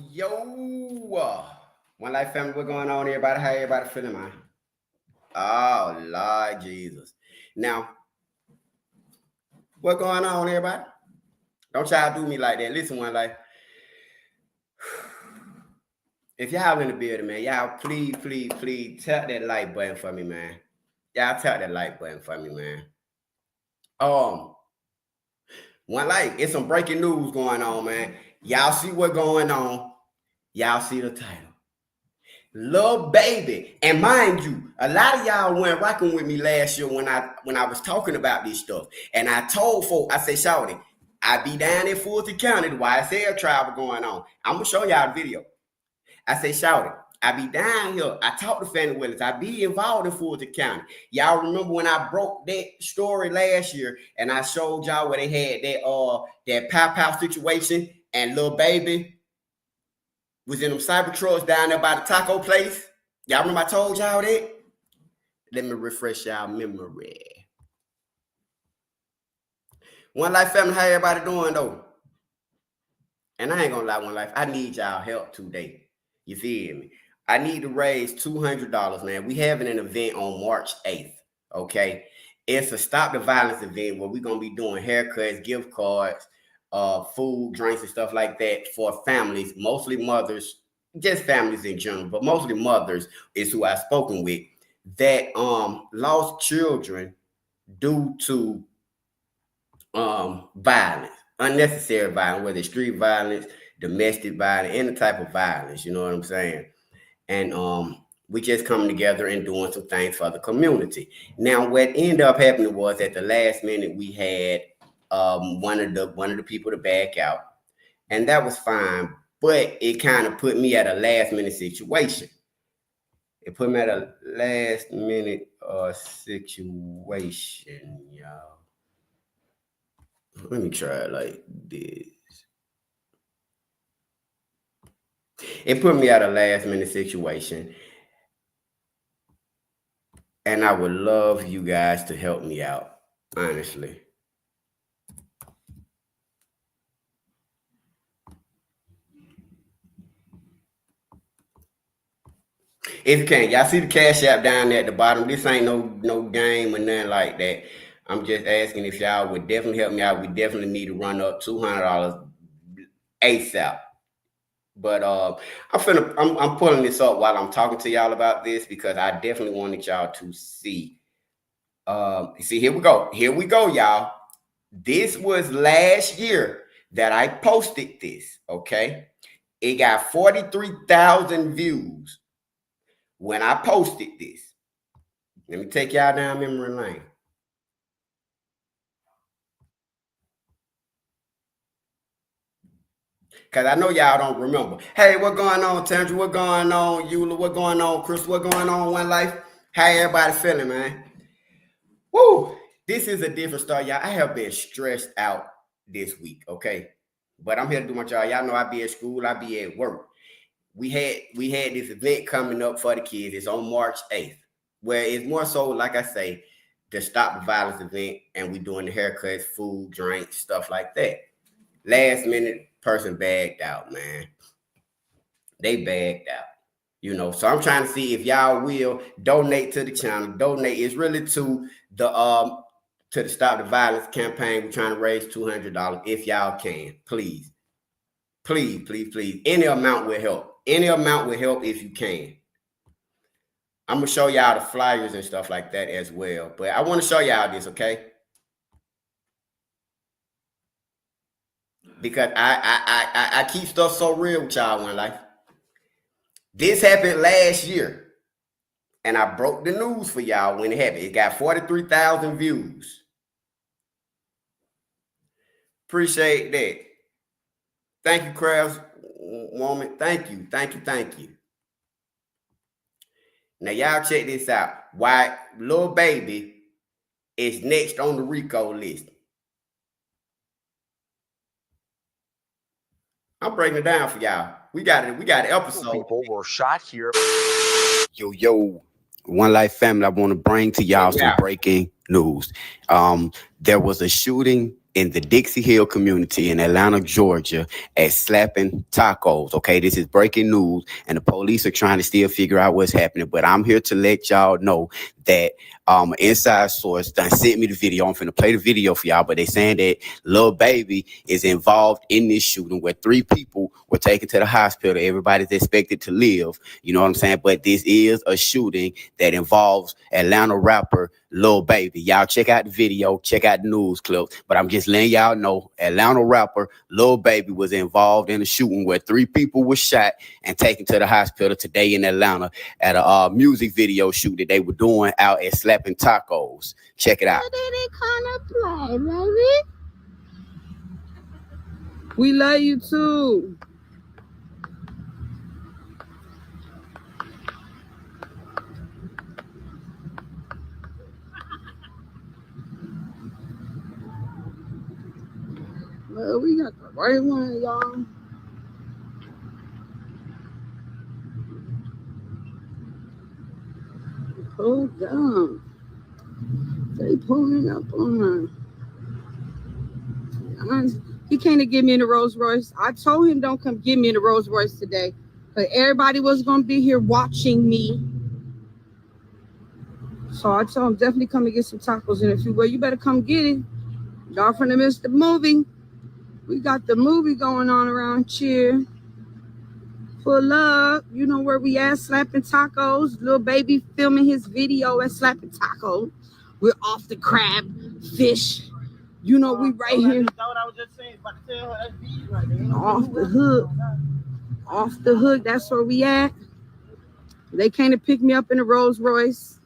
Yo, One Life family, what going on, everybody? How everybody feeling, man? Oh, Lord Jesus. Now, what going on, everybody? Don't y'all do me like that. Listen, One Life. If y'all in the building, man, y'all please tap that like button for me, man. Y'all tap that like button for me, man. One Life, it's some breaking news going on, man. Y'all see what's going on. Y'all see the title. Lil Baby. And mind you, a lot of y'all weren't rocking with me last year when I was talking about this stuff. And I told folk, I said, Shawty, I be down in Fulton County, the YSL travel going on. I'm gonna show y'all the video. I say, Shawty, I be down here. I talk to Fannie Willis. I be involved in Fulton County. Y'all remember when I broke that story last year and I showed y'all where they had that pow situation and Lil Baby was in them cyber trucks down there by the taco place? Y'all remember I told y'all that? Let me refresh y'all memory. One Life family, how everybody doing though? And I ain't gonna lie, One Life, I need y'all help today. You feel me? I need to raise $200, man. We having an event on March 8th, okay? It's a Stop the Violence event where we're gonna be doing haircuts, gift cards, food, drinks, and stuff like that for families, mostly mothers, just families in general, but mostly mothers is who I've spoken with that lost children due to violence, unnecessary violence, whether it's street violence, domestic violence, any type of violence, you know what I'm saying? And we just coming together and doing some things for the community. Now, what ended up happening was at the last minute we had one of the people to back out, and that was fine. But it kind of put me at a last minute situation. It put me at a last minute situation, y'all. Let me try it like this. It put me at a last minute situation. And I would love you guys to help me out, honestly. If you can, y'all see the Cash App down there at the bottom. This ain't no game or nothing like that. I'm just asking if y'all would definitely help me out. We definitely need to run up $200 ASAP. But I'm pulling this up while I'm talking to y'all about this because I definitely wanted y'all to see. See, here we go. Here we go, y'all. This was last year that I posted this, okay? It got 43,000 views when I posted this. Let me take y'all down memory lane. Because I know y'all don't remember. Hey, what going on, Tandra? What going on, Eula? What going on, Chris? What going on, One Life? How everybody feeling, man? Woo! This is a different story, y'all. I have been stressed out this week, okay? But I'm here to do my job. Y'all know I be at school. I be at work. We had this event coming up for the kids. It's on March 8th, where it's more so, like I say, the Stop the Violence event, and we doing the haircuts, food, drinks, stuff like that. Last minute person bagged out, man. They bagged out, you know. So I'm trying to see if y'all will donate to the channel. Donate is really to the Stop the Violence campaign. We're trying to raise $200 if y'all can, please. Please. Any amount will help. Any amount will help if you can. I'm gonna show y'all the flyers and stuff like that as well. But I want to show y'all this, okay? Because I keep stuff so real with y'all, One Life. This happened last year. And I broke the news for y'all when it happened. It got 43,000 views. Appreciate that. Thank you, Krabs Woman. Thank you. Now, y'all check this out. Why Lil Baby is next on the RICO list. I'm breaking it down for y'all. We got an episode. People were shot here. Yo, One Life family, I want to bring to y'all some breaking news. There was a shooting in the Dixie Hill community in Atlanta, Georgia, at slapping tacos. Okay, this is breaking news, and the police are trying to still figure out what's happening. But I'm here to let y'all know that an inside source done sent me the video. I'm finna play the video for y'all, but they saying that Lil Baby is involved in this shooting where 3 people were taken to the hospital. Everybody's expected to live. You know what I'm saying? But this is a shooting that involves Atlanta rapper Lil Baby. Y'all check out the video, check out the news clips. But I'm just letting y'all know Atlanta rapper Lil Baby was involved in a shooting where 3 people were shot and taken to the hospital today in Atlanta at a music video shoot that they were doing out at Slapping Tacos. Check it out. Play, baby. We love you too. Well, we got the right one, y'all. Hold on. They pulling up on her. He came to get me in the Rolls Royce. I told him don't come get me in the Rolls Royce today. But everybody was going to be here watching me. So I told him definitely come and get some tacos. And if you will, you better come get it. Y'all finna miss the movie. We got the movie going on around here. Pull up. You know where we at, Slapping Tacos. Lil Baby filming his video at Slapping Tacos. We're off the crab, fish. You know we right here. Off the hook. Off the hook, that's where we at. They came to pick me up in a Rolls Royce.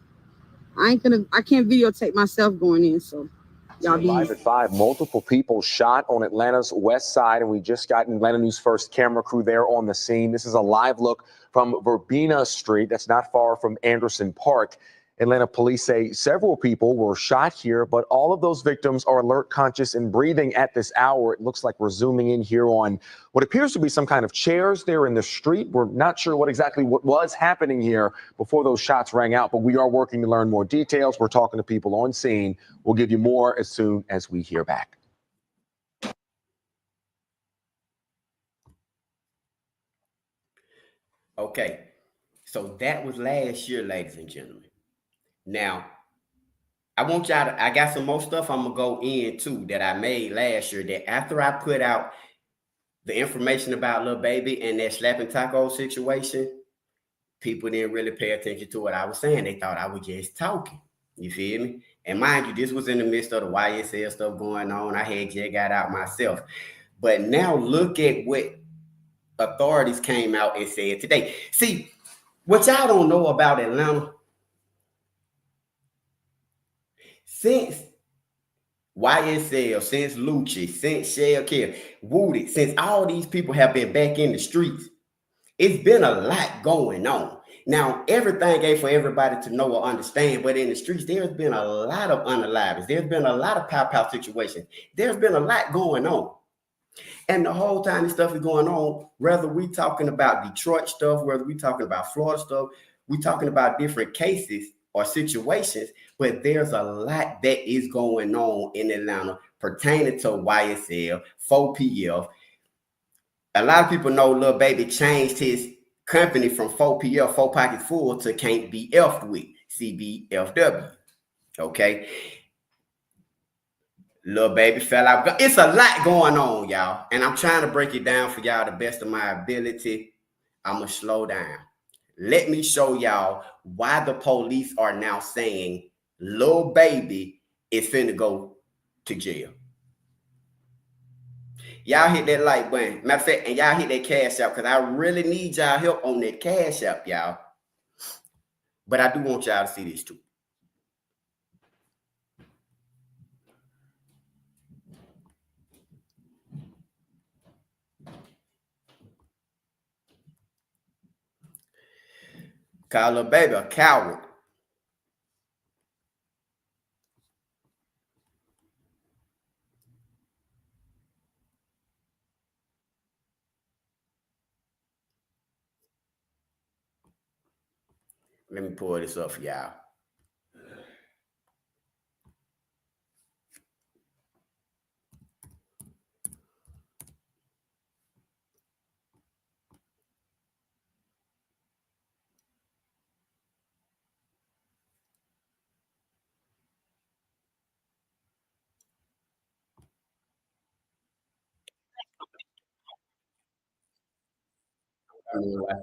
I can't videotape myself going in, so y'all be live at 5. Multiple people shot on Atlanta's west side, and we just got Atlanta News First camera crew there on the scene. This is a live look from Verbena Street. That's not far from Anderson Park. Atlanta police say several people were shot here, but all of those victims are alert, conscious, and breathing at this hour. It looks like we're zooming in here on what appears to be some kind of chairs there in the street. We're not sure what was happening here before those shots rang out, but we are working to learn more details. We're talking to people on scene. We'll give you more as soon as we hear back. Okay, so that was last year, ladies and gentlemen. Now, I got some more stuff I'm gonna go into that I made last year that after I put out the information about Lil Baby and that slapping taco situation, people didn't really pay attention to what I was saying. They thought I was just talking. You feel me? And mind you, this was in the midst of the YSL stuff going on. I had just got out myself. But now look at what authorities came out and said today. See, what y'all don't know about Atlanta, since YSL, since Lucci, since Shell Care, Woody, since all these people have been back in the streets, it's been a lot going on. Now, everything ain't for everybody to know or understand, but in the streets, there's been a lot of unalivings. There's been a lot of pow-pow situations. There's been a lot going on. And the whole time this stuff is going on, whether we talking about Detroit stuff, whether we talking about Florida stuff, we talking about different cases or situations, but there's a lot that is going on in Atlanta pertaining to YSL, 4PF. A lot of people know Lil Baby changed his company from 4PF, 4 Pockets Full, to Can't Be F'd With, CBFW. Okay. Lil Baby fell out. It's a lot going on, y'all. And I'm trying to break it down for y'all the best of my ability. I'm going to slow down. Let me show y'all why the police are now saying Lil Baby is finna go to jail. Y'all hit that like button. Matter of fact, and y'all hit that cash app because I really need y'all help on that cash app, y'all. But I do want y'all to see this too. Call Lil Baby a coward. Let me pull this up for y'all. mean, why?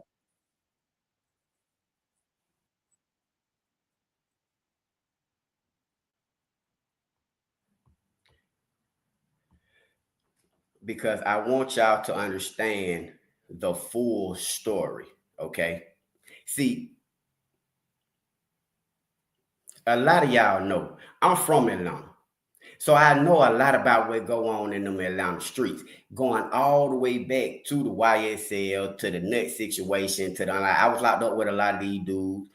Because I want y'all to understand the full story. Okay. See, a lot of y'all know I'm from Atlanta. So I know a lot about what go on in them Atlanta streets, going all the way back to the YSL, to the nut situation, to the I was locked up with a lot of these dudes.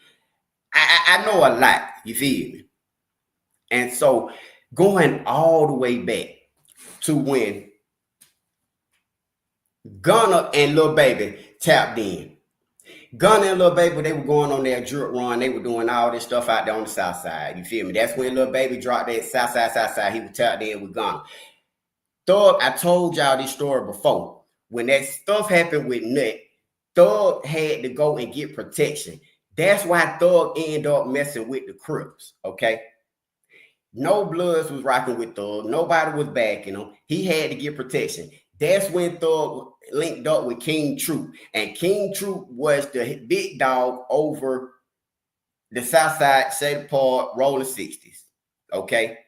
I know a lot, you feel me? And so going all the way back to when Gunna and Lil Baby tapped in. Gunna and Lil Baby, they were going on their drip run. They were doing all this stuff out there on the south side. You feel me? That's when Lil Baby dropped that south side. He was tapped in with Gunna. Thug, I told y'all this story before. When that stuff happened with Nut, Thug had to go and get protection. That's why Thug ended up messing with the Crips, okay? No Bloods was rocking with Thug. Nobody was backing him. He had to get protection. That's when Thug linked up with King Troop. And King Troop was the big dog over the Southside, Shady Park, Rolling 60s, okay?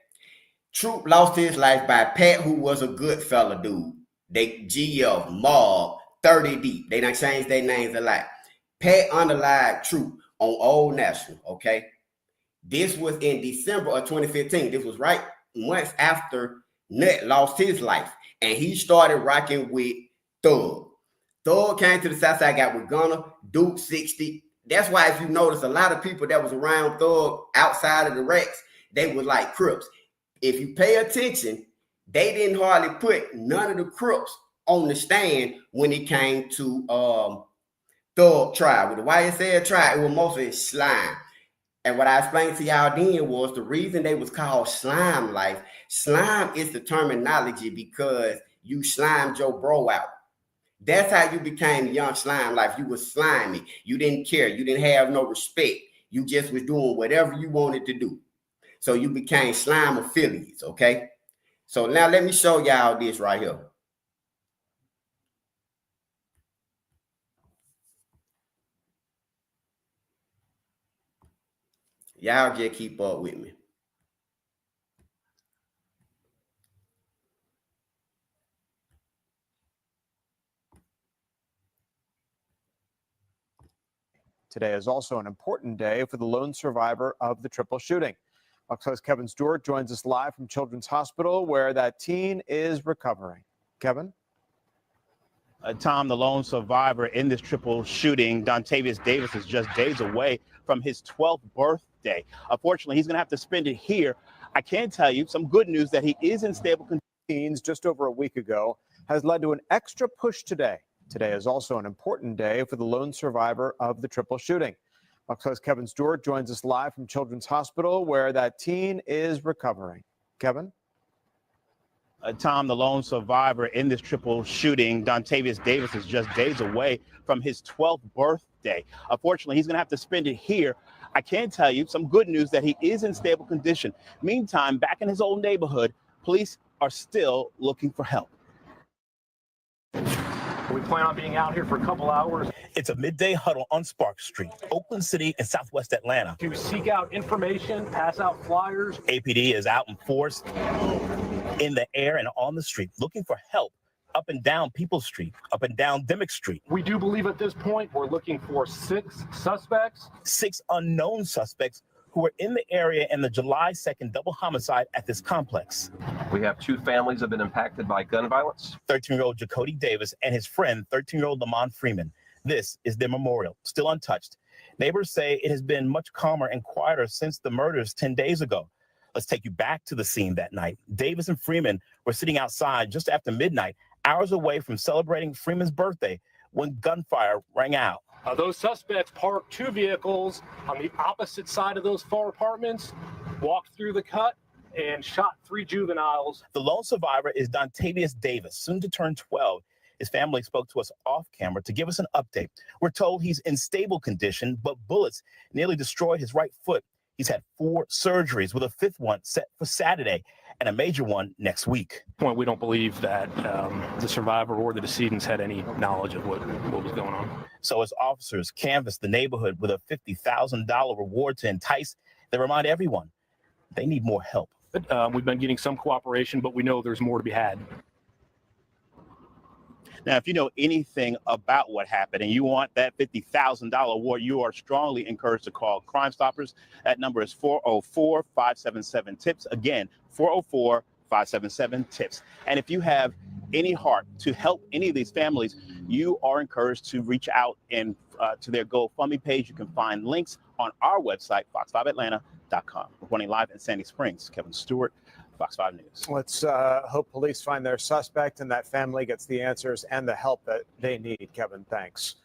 Troop lost his life by Pat, who was a good fella dude. They GF, Mob, 30 Deep. They done changed their names a lot. Pat underlied Troop on Old National, okay? This was in December of 2015. This was right months after Nut lost his life. And he started rocking with Thug. Thug came to the Southside, got with Gunna, Duke 60. That's why if you notice, a lot of people that was around Thug outside of the Rex, they were like Crips. If you pay attention, they didn't hardly put none of the Crips on the stand when it came to Thug trial. With the YSL trial, it was mostly slime. And what I explained to y'all then was the reason they was called slime life. Slime is the terminology because you slimed your bro out. That's how you became young slime life. You was slimy. You didn't care. You didn't have no respect. You just was doing whatever you wanted to do. So you became slime affiliates, okay? So now let me show y'all this right here. Y'all just keep up with me. Today is also an important day for the lone survivor of the triple shooting. Fox 5's Kevin Stewart joins us live from Children's Hospital, where that teen is recovering. Kevin? Tom, the lone survivor in this triple shooting, Dontavius Davis, is just days away from his 12th birthday. Unfortunately, he's going to have to spend it here. I can tell you some good news that he is in stable condition. Just over a week ago has led to an extra push today. Today is also an important day for the lone survivor of the triple shooting. Fox 5's Kevin Stewart joins us live from Children's Hospital, where that teen is recovering. Kevin? Tom, the lone survivor in this triple shooting, Dontavius Davis, is just days away from his 12th birthday. Unfortunately, he's going to have to spend it here. I can tell you some good news that he is in stable condition. Meantime, back in his old neighborhood, police are still looking for help. We plan on being out here for a couple hours. It's a midday huddle on Spark Street, Oakland City in Southwest Atlanta. To seek out information, pass out flyers. APD is out in force, in the air and on the street, looking for help up and down People's Street, up and down Dimmick Street. We do believe at this point we're looking for 6 suspects. 6 unknown suspects who were in the area in the July 2nd double homicide at this complex. We have 2 families that have been impacted by gun violence. 13-year-old Jacody Davis and his friend, 13-year-old Lamont Freeman. This is their memorial, still untouched. Neighbors say it has been much calmer and quieter since the murders 10 days ago. Let's take you back to the scene that night. Davis and Freeman were sitting outside just after midnight, hours away from celebrating Freeman's birthday, when gunfire rang out. Those suspects parked 2 vehicles on the opposite side of those 4 apartments, walked through the cut, and shot 3 juveniles. The lone survivor is Dontavius Davis, soon to turn 12. His family spoke to us off camera to give us an update. We're told he's in stable condition, but bullets nearly destroyed his right foot. He's had 4 surgeries, with a 5th one set for Saturday and a major one next week. We don't believe that the survivor or the decedents had any knowledge of what was going on. So as officers canvassed the neighborhood with a $50,000 reward to entice, they remind everyone they need more help. We've been getting some cooperation, but we know there's more to be had. Now, if you know anything about what happened and you want that $50,000 award, you are strongly encouraged to call Crime Stoppers. That number is 404-577-TIPS. Again, 404-577-TIPS. And if you have any heart to help any of these families, you are encouraged to reach out and to their GoFundMe page. You can find links on our website, fox5atlanta.com. Reporting live in Sandy Springs, Kevin Stewart, Fox 5 News. Let's hope police find their suspect and that family gets the answers and the help that they need. Kevin, thanks.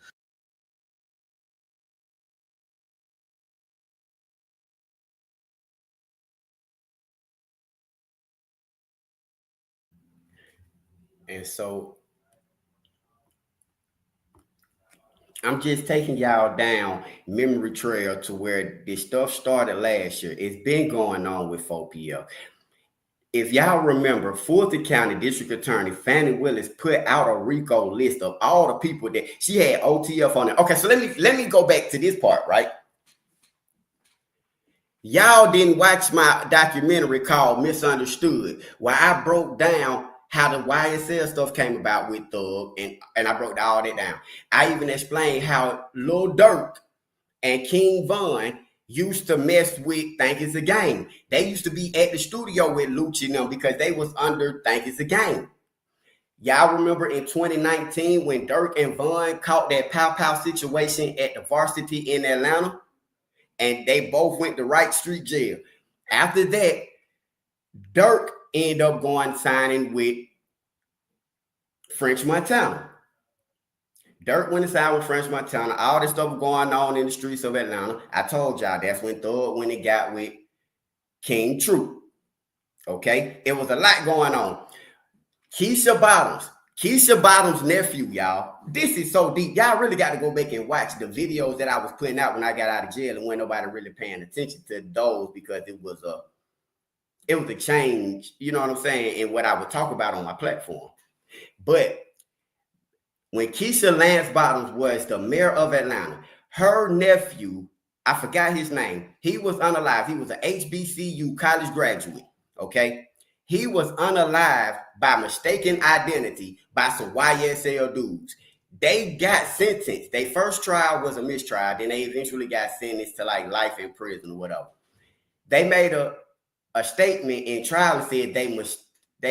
And so I'm just taking y'all down memory trail to where this stuff started last year. It's been going on with 4PL. If y'all remember, Fulton County District Attorney Fannie Willis put out a RICO list of all the people that she had OTF on it. Okay, so let me go back to this part, right? Y'all didn't watch my documentary called Misunderstood, where I broke down how the YSL stuff came about with Thug, and I broke all that down. I even explained how Lil Durk and King Von used to mess with Think It's a Game. They used to be at the studio with Lucci and them because they was under Think It's a Game. Y'all remember in 2019 when Durk and Von caught that pow-pow situation at the Varsity in Atlanta? And they both went to Wright Street Jail. After that, Durk ended up going signing with French Montana. Durk went inside with French Montana. All this stuff going on in the streets of Atlanta. I told y'all that's when Thug went and got with King Troop. Okay? It was a lot going on. Keisha Bottoms' nephew, y'all. This is so deep. Y'all really got to go back and watch the videos that I was putting out when I got out of jail, and when nobody really paying attention to those because it was a change, you know what I'm saying, in what I would talk about on my platform. But when Keisha Lance Bottoms was the mayor of Atlanta, her nephew, I forgot his name. He was unalived. He was an HBCU college graduate, okay? He was unalived by mistaken identity by some YSL dudes. They got sentenced. Their first trial was a mistrial. Then they eventually got sentenced to like life in prison or whatever. They made a statement in trial and said they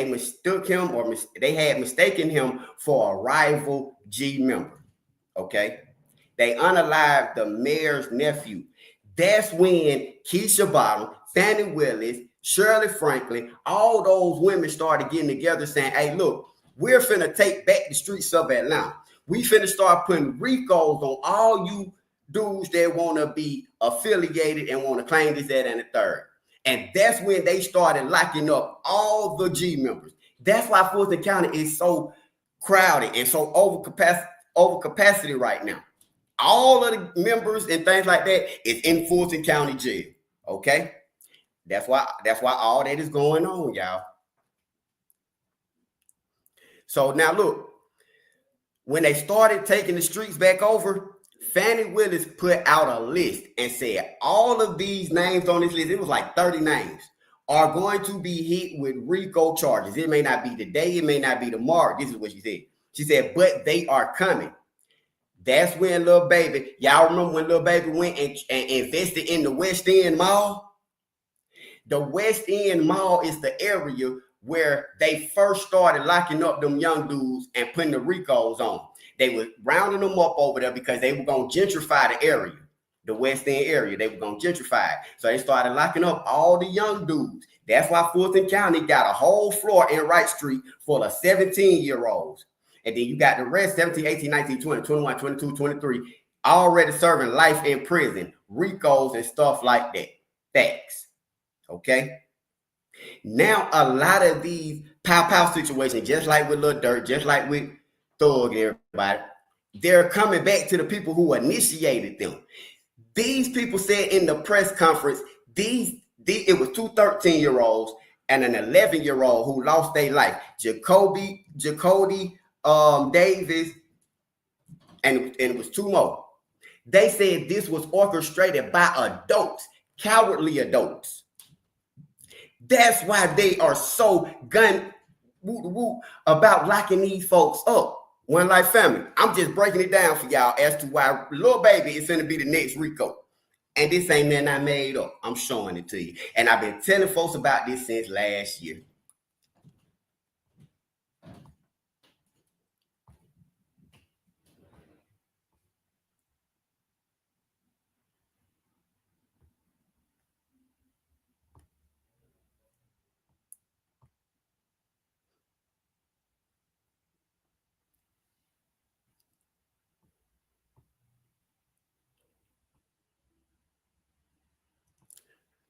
mistook him or they had mistaken him for a rival G member, okay? They unalived the mayor's nephew. That's when Keisha Bottom, Fannie Willis, Shirley Franklin, all those women started getting together saying, hey, look, we're finna take back the streets of Atlanta. We finna start putting RICOs on all you dudes that want to be affiliated and want to claim this, that, and the third. And that's when they started locking up all the G members. That's why Fulton County is so crowded and so over capacity right now. All of the members and things like that is in Fulton County jail. Okay? That's why all that is going on, y'all. So now look, when they started taking the streets back over, Fannie Willis put out a list and said all of these names on this list, it was like 30 names, are going to be hit with RICO charges. It may not be today, it may not be tomorrow. This is what she said. She said, but they are coming. That's when Lil Baby, y'all remember when Lil Baby went and invested in the West End Mall? The West End Mall is the area where they first started locking up them young dudes and putting the RICOs on. They were rounding them up over there because they were going to gentrify the area, the West End area. They were going to gentrify it. So they started locking up all the young dudes. That's why Fulton County got a whole floor in Wright Street full of 17-year-olds. And then you got the rest, 17, 18, 19, 20, 21, 22, 23, already serving life in prison, RICOs and stuff like that. Facts. Okay? Now, a lot of these pow-pow situations, just like with Lil Durk, just like with Thug and everybody, they're coming back to the people who initiated them. These people said in the press conference It was two 13-year-olds and an 11-year-old who lost their life. Jacody Davis, and it was two more. They said this was orchestrated by adults, cowardly adults. That's why they are so about locking these folks up. One Life family. I'm just breaking it down for y'all as to why Lil Baby is going to be the next RICO. And this ain't nothing I made up. I'm showing it to you. And I've been telling folks about this since last year.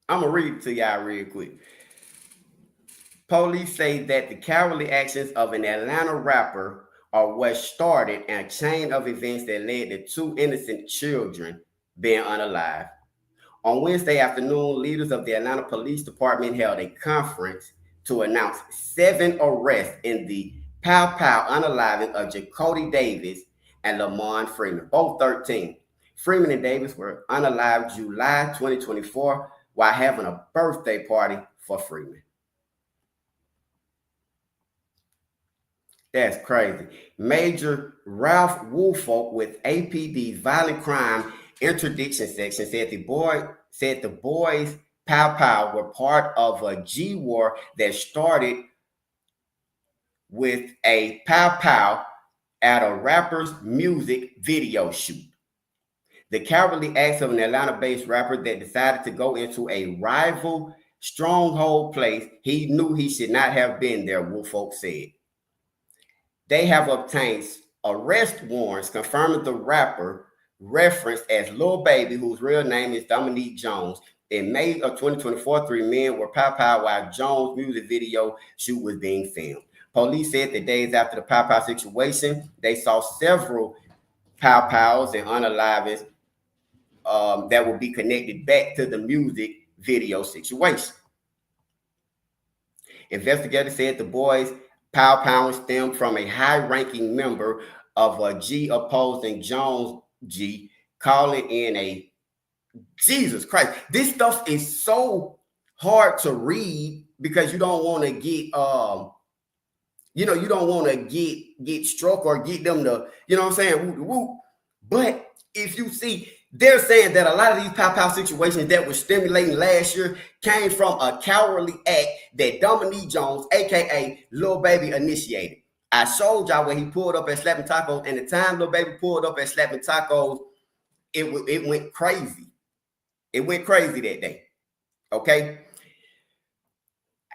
I'm going to read it to y'all real quick. Police say that the cowardly actions of an Atlanta rapper are what started a chain of events that led to two innocent children being unalive. On Wednesday afternoon, leaders of the Atlanta Police Department held a conference to announce 7 arrests in the Pow Pow unaliving of Jacody Davis and Lamont Freeman, both 13. Freeman and Davis were unalived July 2024 while having a birthday party for Freeman. That's crazy. Major Ralph Woolfolk with APD's Violent Crime Interdiction Section said the boys Pow Pow were part of a G war that started with a Pow Pow at a rapper's music video shoot. The cowardly acts of an Atlanta-based rapper that decided to go into a rival stronghold place he knew he should not have been there, Woolfolk said. They have obtained arrest warrants confirming the rapper referenced as Lil Baby, whose real name is Dominique Jones. In May of 2024, 3 men were Pow Pow while Jones' music video shoot was being filmed. Police said that days after the Pow Pow situation, they saw several Pow Pows and unalivings that will be connected back to the music video situation. Investigators said the boys' Pow Pow stemmed from a high-ranking member of a G opposing Jones G, calling in a Jesus Christ. This stuff is so hard to read because you don't want to get you don't want to get struck or get them to, you know what I'm saying, whoop, whoop. But if you see, they're saying that a lot of these Pow Pow situations that were stimulating last year came from a cowardly act that Dominique Jones, aka Lil Baby, initiated. I showed y'all when he pulled up at Slapping Tacos, and the time Lil Baby pulled up at Slapping Tacos, it went crazy. It went crazy that day. Okay.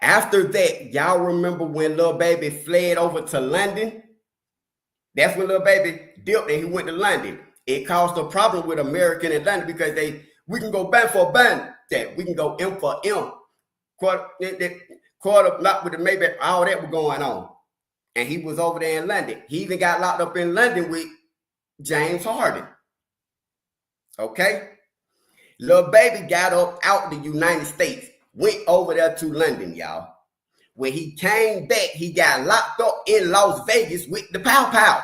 After that, y'all remember when Lil Baby fled over to London? That's when Lil Baby dipped and he went to London. It caused a problem with American Atlanta because we can go band for band, that we can go M for M. Quarter not with the maybe all that was going on. And he was over there in London. He even got locked up in London with James Harden. Okay? Lil Baby got up out the United States, went over there to London, y'all. When he came back, he got locked up in Las Vegas with the Pow Pow.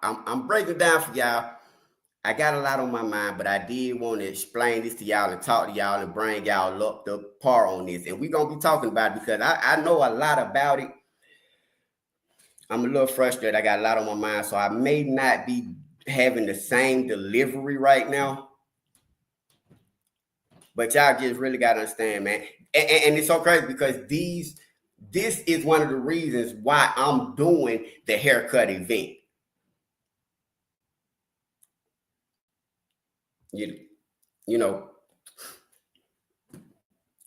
I'm breaking down for y'all. I got a lot on my mind, but I did want to explain this to y'all and talk to y'all and bring y'all up the par on this. And we're going to be talking about it because I know a lot about it. I'm a little frustrated. I got a lot on my mind, so I may not be having the same delivery right now. But y'all just really got to understand, man. And it's so crazy because this is one of the reasons why I'm doing the haircut event. You know,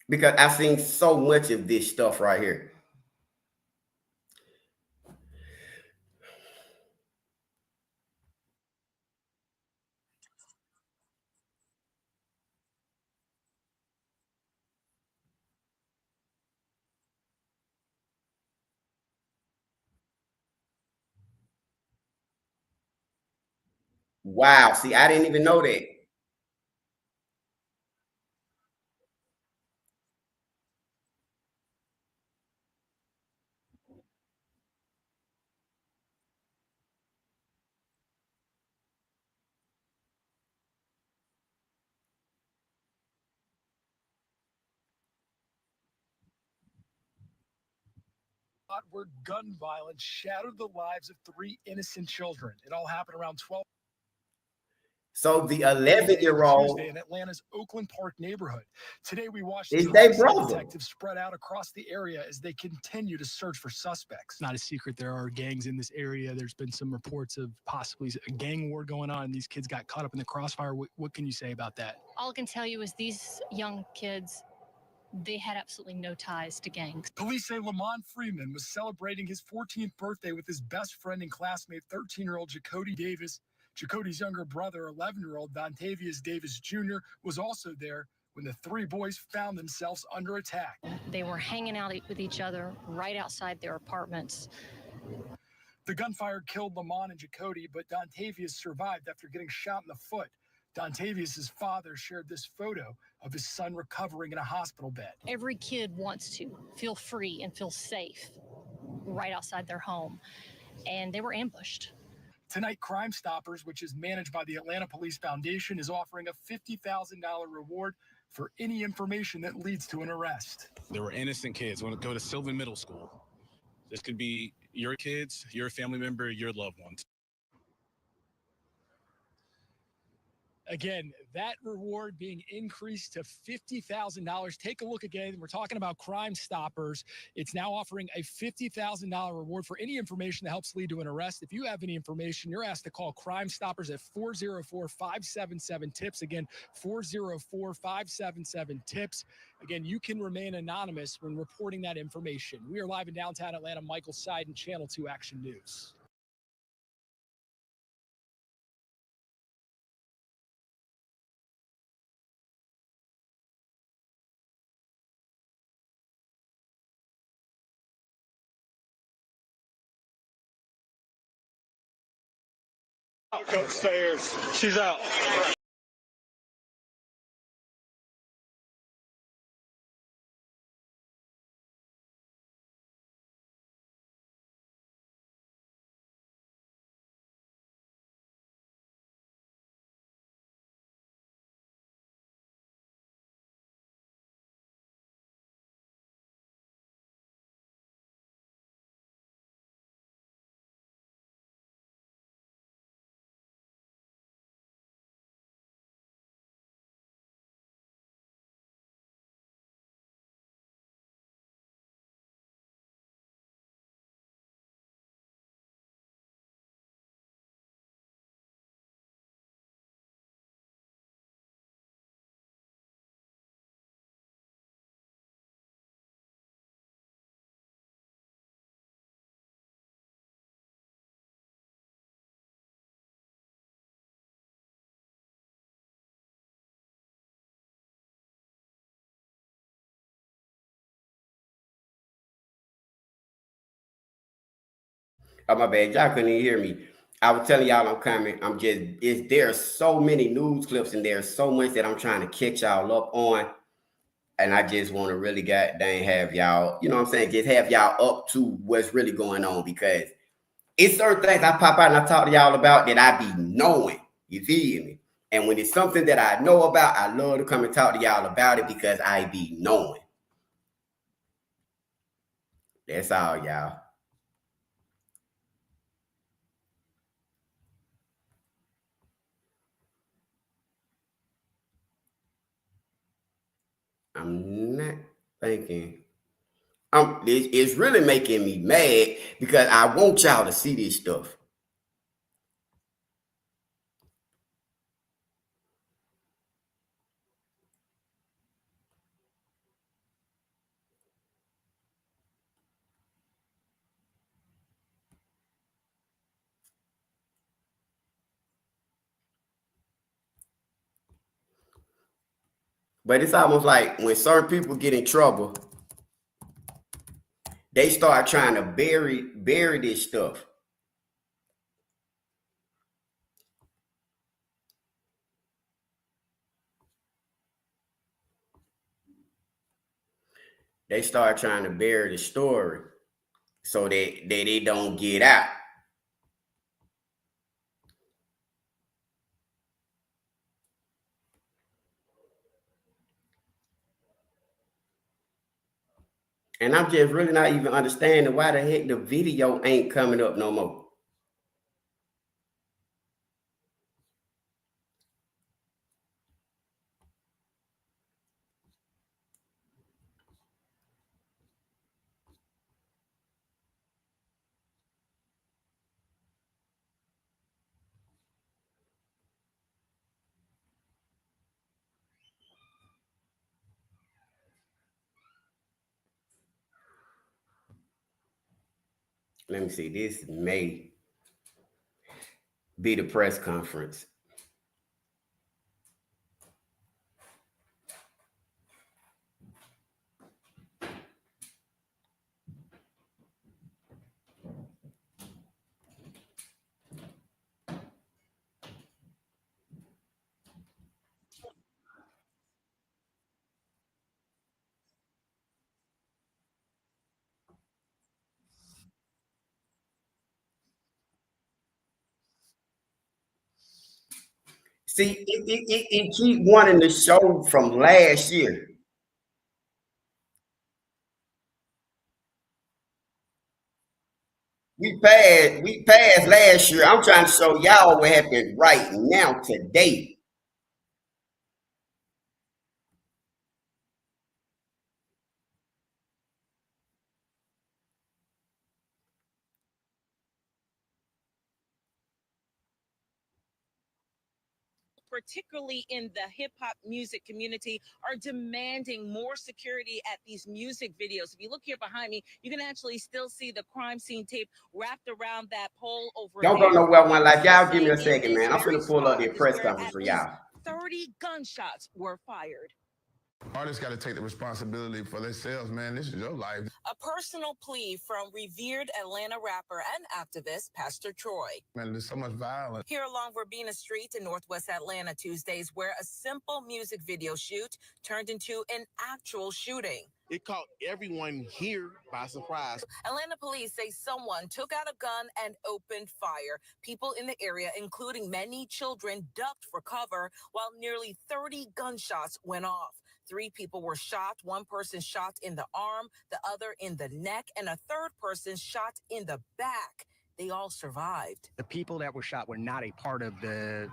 because I've seen so much of this stuff right here. Wow. See, I didn't even know that. Where gun violence shattered the lives of 3 innocent children. It all happened around 12. So the Tuesday 11-year-old in Atlanta's Oakland Park neighborhood. Today, we watched is as their homicide brother. detectives spread out across the area as they continue to search for suspects. Not a secret, there are gangs in this area. There's been some reports of possibly a gang war going on, and these kids got caught up in the crossfire. What can you say about that? All I can tell you is these young kids, they had absolutely no ties to gangs. Police say Lamont Freeman was celebrating his 14th birthday with his best friend and classmate, 13-year-old Jacody Davis. Jacody's younger brother, 11-year-old Dontavius Davis Jr., was also there when the 3 boys found themselves under attack. They were hanging out with each other right outside their apartments. The gunfire killed Lamont and Jacody, but Dontavius survived after getting shot in the foot. Dontavius' father shared this photo of his son recovering in a hospital bed. Every kid wants to feel free and feel safe right outside their home, and they were ambushed. Tonight, Crime Stoppers, which is managed by the Atlanta Police Foundation, is offering a $50,000 reward for any information that leads to an arrest. There were innocent kids want to go to Sylvan Middle School. This could be your kids, your family member, your loved ones. Again, that reward being increased to $50,000. Take a look again. We're talking about Crime Stoppers. It's now offering a $50,000 reward for any information that helps lead to an arrest. If you have any information, you're asked to call Crime Stoppers at 404-577-TIPS. Again, 404-577-TIPS. Again, you can remain anonymous when reporting that information. We are live in downtown Atlanta. Michael Seiden, Channel 2 Action News. Upstairs. She's out. Oh, my bad. Y'all couldn't even hear me. I was telling y'all I'm coming. There's so many news clips and there's so much that I'm trying to catch y'all up on. And I just want to really goddamn have y'all, you know what I'm saying? Just have y'all up to what's really going on, because it's certain things I pop out and I talk to y'all about that I be knowing. You feel me? And when it's something that I know about, I love to come and talk to y'all about it because I be knowing. That's all, y'all. I'm not thinking. It's really making me mad because I want y'all to see this stuff. But it's almost like when certain people get in trouble, they start trying to bury this stuff. they start trying to bury the story so that they don't get out. And I'm just really not even understanding why the heck the video ain't coming up no more. Let me see. This may be the press conference. See, it keep wanting to show from last year. We passed last year. I'm trying to show y'all what happened right now today. particularly in the hip hop music community, are demanding more security at these music videos. If you look here behind me, you can actually still see the crime scene tape wrapped around that pole over Don't there. go nowhere, one life. Y'all give me a In second, this man. I'm very finna pull up the spot is press where conference at for least y'all. 30 gunshots were fired. Artists got to take the responsibility for themselves, man. This is your life. A personal plea from revered Atlanta rapper and activist Pastor Troy. Man, there's so much violence. Here along Verbena Street in Northwest Atlanta Tuesdays, where a simple music video shoot turned into an actual shooting. It caught everyone here by surprise. Atlanta police say someone took out a gun and opened fire. People in the area, including many children, ducked for cover while nearly 30 gunshots went off. 3 people were shot, 1 person shot in the arm, the other in the neck, and a 3rd person shot in the back. They all survived. The people that were shot were not a part of the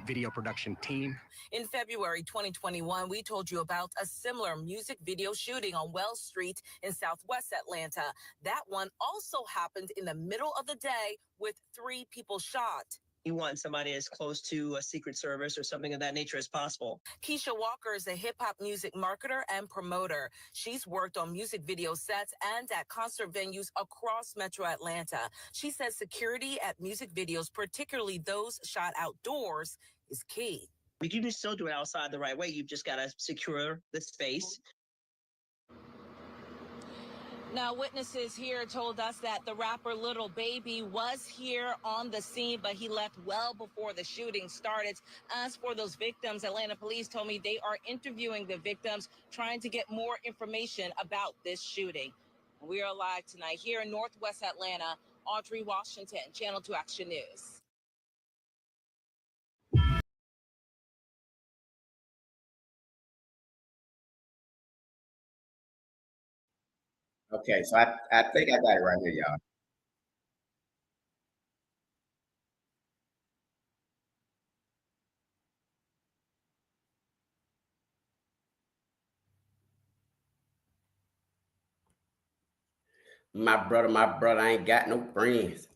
video production team. In February 2021, we told you about a similar music video shooting on Wells Street in Southwest Atlanta. That one also happened in the middle of the day with 3 people shot. You want somebody as close to a Secret Service or something of that nature as possible. Keisha Walker is a hip-hop music marketer and promoter. She's worked on music video sets and at concert venues across Metro Atlanta. She says security at music videos, particularly those shot outdoors, is key. But you can still do it outside the right way. You've just got to secure the space. Now, witnesses here told us that the rapper Lil Baby was here on the scene, but he left well before the shooting started. As for those victims, Atlanta police told me they are interviewing the victims, trying to get more information about this shooting. We are live tonight here in Northwest Atlanta. Audrey Washington, Channel 2 Action News. Okay, so I think I got it right here, y'all. My brother ain't got no friends.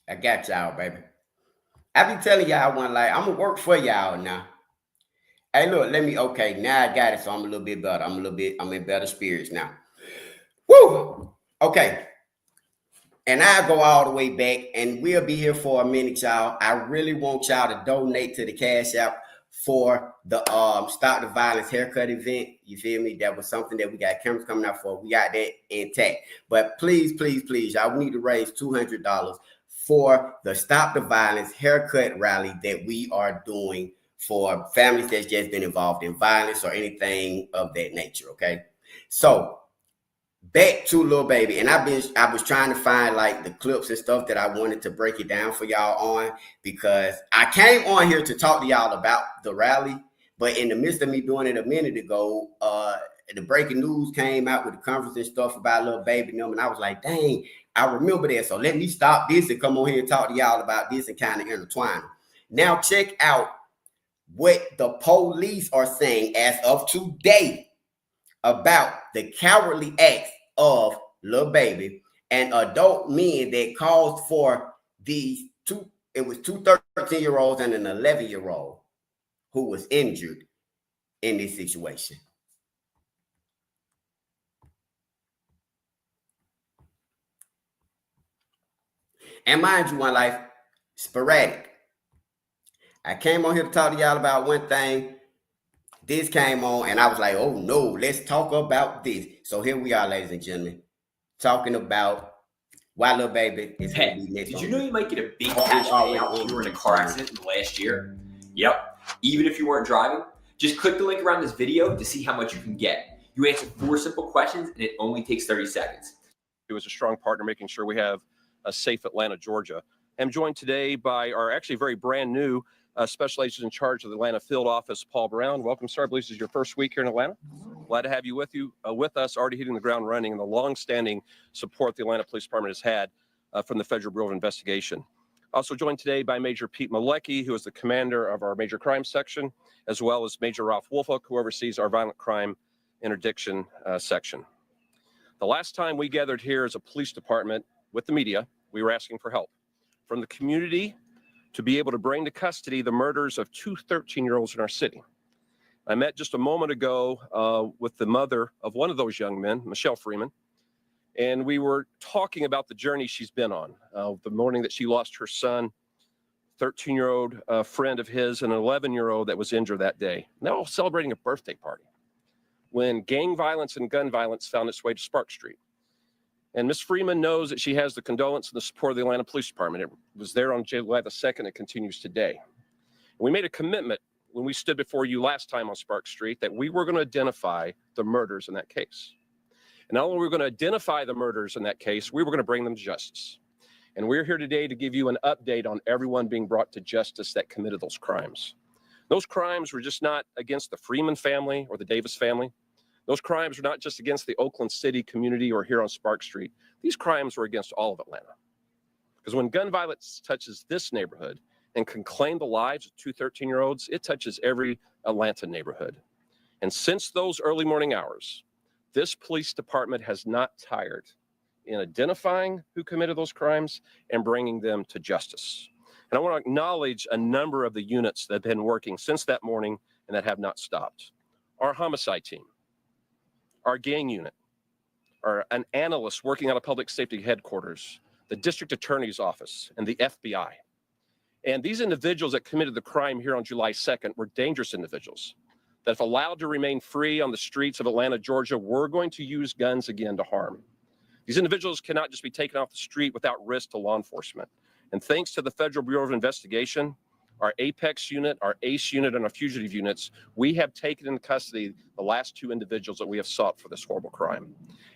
I got y'all, baby. I be telling y'all one like I'm gonna work for y'all now. Hey, look, okay, now I got it, so I'm a little bit better. I'm in better spirits now. Woo! Okay. And I go all the way back, and we'll be here for a minute, y'all. I really want y'all to donate to the Cash App for the Stop the Violence haircut event. You feel me? That was something that we got cameras coming out for. We got that intact. But please, please, please, y'all, we need to raise $200 for the Stop the Violence haircut rally that we are doing for families that's just been involved in violence or anything of that nature. Okay, so back to Lil Baby, and I was trying to find like the clips and stuff that I wanted to break it down for y'all on, because I came on here to talk to y'all about the rally, but in the midst of me doing it a minute ago, the breaking news came out with the conference and stuff about Lil Baby and them, and I was like, dang, I remember that. So let me stop this and come on here and talk to y'all about this and kind of intertwine. Now check out what the police are saying as of today about the cowardly acts of Lil Baby and adult men that caused for these two 13-year-olds and an 11-year-old who was injured in this situation. And mind you, One Life, sporadic. I came on here to talk to y'all about one thing. This came on and I was like, oh no, let's talk about this. So here we are, ladies and gentlemen, talking about why Lil Baby is going to be next. Did you know you might get a big cash payout if you were in a car accident in the last year? Yep. Even if you weren't driving, just click the link around this video to see how much you can get. You answer 4 simple questions and it only takes 30 seconds. It was a strong partner making sure we have a safe Atlanta, Georgia. I'm joined today by our actually very brand new special agent in charge of the Atlanta field office, Paul Brown. Welcome, sir. I believe this is your first week here in Atlanta. Glad to have you with us, already hitting the ground running, and the long-standing support the Atlanta Police Department has had from the Federal Bureau of Investigation. Also joined today by Major Pete Malecki, who is the commander of our major crime section, as well as Major Ralph Woolfolk, who oversees our violent crime interdiction section. The last time we gathered here as a police department with the media, we were asking for help from the community to be able to bring to custody the murders of 2 13-year-olds in our city. I met just a moment ago with the mother of one of those young men, Michelle Freeman, and we were talking about the journey she's been on. The morning that she lost her son, 13-year-old friend of his, and an 11-year-old that was injured that day. And they're all celebrating a birthday party when gang violence and gun violence found its way to Spark Street. And Ms. Freeman knows that she has the condolence and the support of the Atlanta Police Department. It was there on July the 2nd. It continues today. And we made a commitment when we stood before you last time on Spark Street that we were going to identify the murders in that case. And not only were we going to identify the murders in that case, we were going to bring them to justice. And we're here today to give you an update on everyone being brought to justice that committed those crimes. Those crimes were just not against the Freeman family or the Davis family. Those crimes were not just against the Oakland City community or here on Spark Street. These crimes were against all of Atlanta. Because when gun violence touches this neighborhood and can claim the lives of 2 13-year-olds, it touches every Atlanta neighborhood. And since those early morning hours, this police department has not tired in identifying who committed those crimes and bringing them to justice. And I want to acknowledge a number of the units that have been working since that morning and that have not stopped. Our homicide team, our gang unit, an analyst working out of public safety headquarters, the district attorney's office, and the FBI. And these individuals that committed the crime here on July 2nd were dangerous individuals that, if allowed to remain free on the streets of Atlanta, Georgia, were going to use guns again to harm. These individuals cannot just be taken off the street without risk to law enforcement. And thanks to the Federal Bureau of Investigation, our Apex unit, our ACE unit, and our fugitive units, we have taken into custody the last 2 individuals that we have sought for this horrible crime.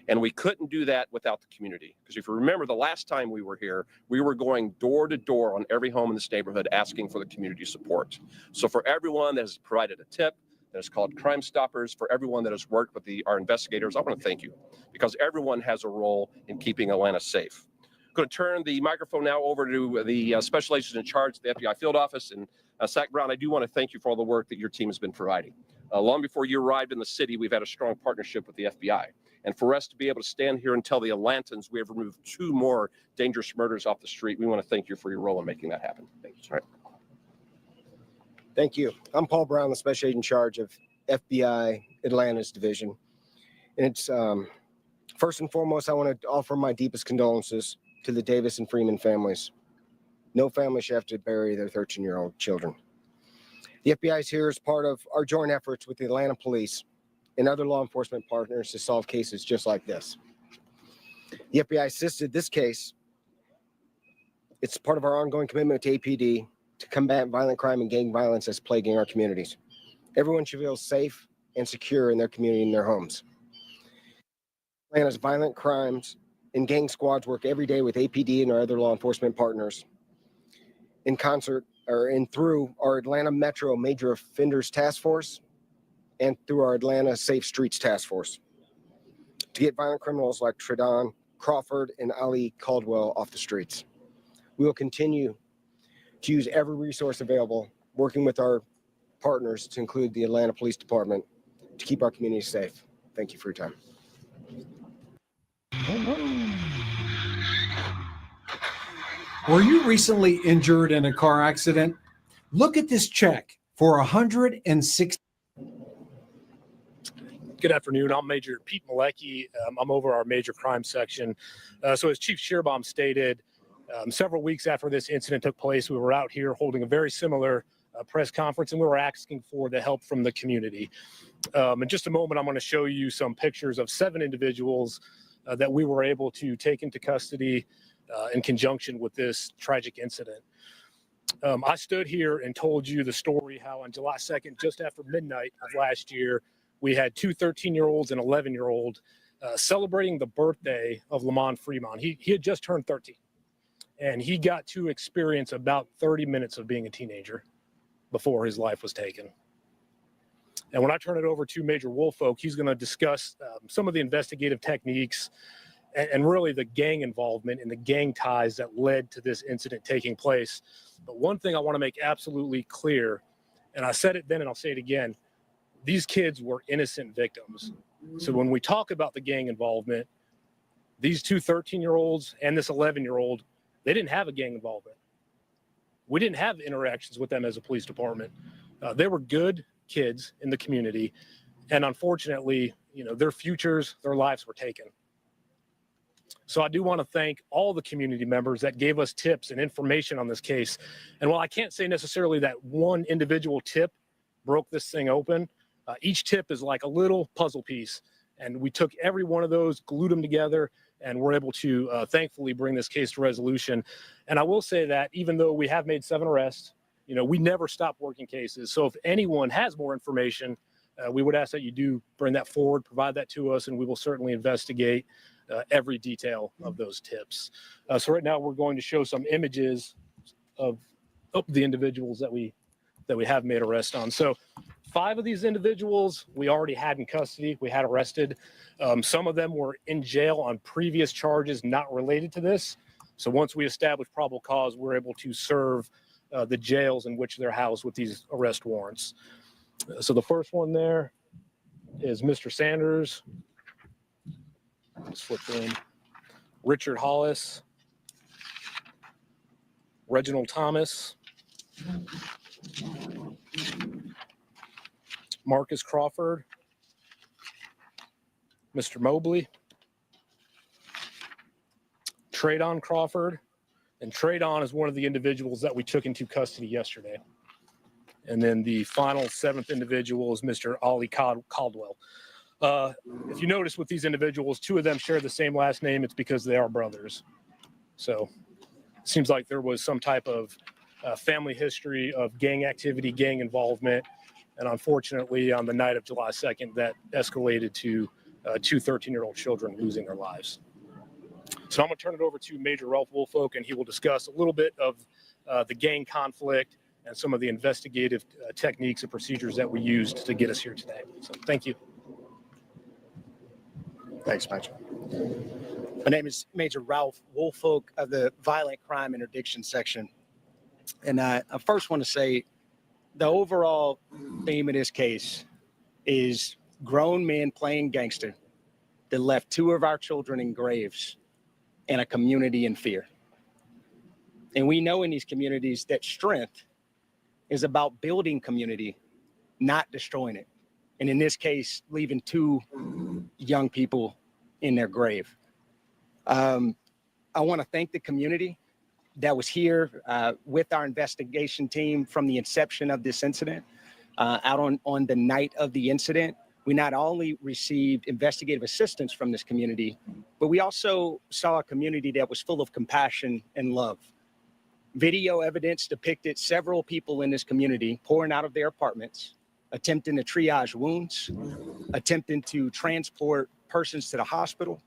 And we couldn't do that without the community. Because if you remember the last time we were here, we were going door to door on every home in this neighborhood asking for the community support. So for everyone that has provided a tip, that is called Crime Stoppers, for everyone that has worked with our investigators, I want to thank you. Because everyone has a role in keeping Atlanta safe. I'm going to turn the microphone now over to the special agent in charge of the FBI field office. And Zach Brown, I do want to thank you for all the work that your team has been providing. Long before you arrived in the city, we've had a strong partnership with the FBI. And for us to be able to stand here and tell the Atlantans we have removed 2 more dangerous murders off the street, we want to thank you for your role in making that happen. Thank you. All right. Thank you. I'm Paul Brown, the special agent in charge of FBI Atlanta's division. And it's first and foremost, I want to offer my deepest condolences to the Davis and Freeman families. No family should have to bury their 13-year-old children. The FBI is here as part of our joint efforts with the Atlanta Police and other law enforcement partners to solve cases just like this. The FBI assisted this case It's part of our ongoing commitment to APD to combat violent crime and gang violence that's plaguing our communities. Everyone should feel safe and secure in their community and their homes. Atlanta's violent crimes and gang squads work every day with APD and our other law enforcement partners in concert and through our Atlanta Metro Major Offenders Task Force and through our Atlanta Safe Streets Task Force to get violent criminals like Tredon Crawford and Ali Caldwell off the streets. We will continue to use every resource available, working with our partners to include the Atlanta Police Department to keep our community safe. Thank you for your time. Were you recently injured in a car accident? Look at this check for $160. Good afternoon. I'm Major Pete Malecki. I'm over our major crime section. So as Chief Shearbaum stated, several weeks after this incident took place, we were out here holding a very similar press conference, and we were asking for the help from the community. In just a moment, I'm going to show you some pictures of 7 individuals that we were able to take into custody in conjunction with this tragic incident. I stood here and told you the story how on July 2nd, just after midnight of last year, we had 2 13-year-olds and 11-year-old celebrating the birthday of Lamont Fremont. He had just turned 13, and he got to experience about 30 minutes of being a teenager before his life was taken. And when I turn it over to Major Woolfolk, he's going to discuss some of the investigative techniques and really the gang involvement and the gang ties that led to this incident taking place. But one thing I want to make absolutely clear, and I said it then and I'll say it again, these kids were innocent victims. So when we talk about the gang involvement, these 2 13-year-olds and this 11-year-old, they didn't have a gang involvement. We didn't have interactions with them as a police department. They were good kids in the community. And unfortunately, their futures, their lives were taken. So I do want to thank all the community members that gave us tips and information on this case. And while I can't say necessarily that one individual tip broke this thing open, each tip is like a little puzzle piece. And we took every one of those, glued them together, and we're able to thankfully bring this case to resolution. And I will say that even though we have made 7 arrests, we never stop working cases. So if anyone has more information, we would ask that you do bring that forward, provide that to us, and we will certainly investigate every detail of those tips. So right now we're going to show some images of the individuals that we have made arrests on. So 5 of these individuals we already had in custody, we had arrested. Some of them were in jail on previous charges not related to this. So once we established probable cause, we're able to serve the jails in which they're housed with these arrest warrants. So the first one there is Mr. Sanders. Let's flip in. Richard Hollis. Reginald Thomas. Marcus Crawford. Mr. Mobley. Tredon Crawford. And Tredon is one of the individuals that we took into custody yesterday. And then the final 7th individual is Mr. Ali Caldwell. If you notice with these individuals, 2 of them share the same last name. It's because they are brothers. So it seems like there was some type of family history of gang activity, gang involvement. And unfortunately, on the night of July 2nd, that escalated to 2 13-year-old children losing their lives. So I'm going to turn it over to Major Ralph Woolfolk, and he will discuss a little bit of the gang conflict and some of the investigative techniques and procedures that we used to get us here today. So thank you. Thanks, Major. My name is Major Ralph Woolfolk of the Violent Crime Interdiction Section. And I first want to say the overall theme of this case is grown men playing gangster that left 2 of our children in graves and a community in fear. And we know in these communities that strength is about building community, not destroying it. And in this case, leaving 2 young people in their grave. I want to thank the community that was here with our investigation team from the inception of this incident. Out on the night of the incident, we not only received investigative assistance from this community, but we also saw a community that was full of compassion and love. Video evidence depicted several people in this community pouring out of their apartments, attempting to triage wounds, attempting to transport persons to the hospital,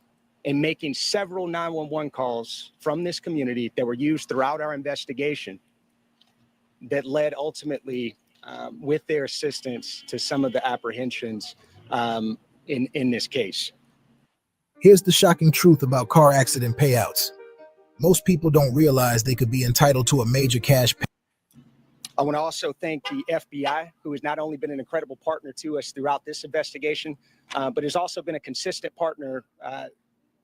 and making several 911 calls from this community that were used throughout our investigation that led ultimately, with their assistance, to some of the apprehensions in this case. Here's the shocking truth about car accident payouts. Most people don't realize they could be entitled to a major cash pay. I want to also thank the FBI, who has not only been an incredible partner to us throughout this investigation, but has also been a consistent partner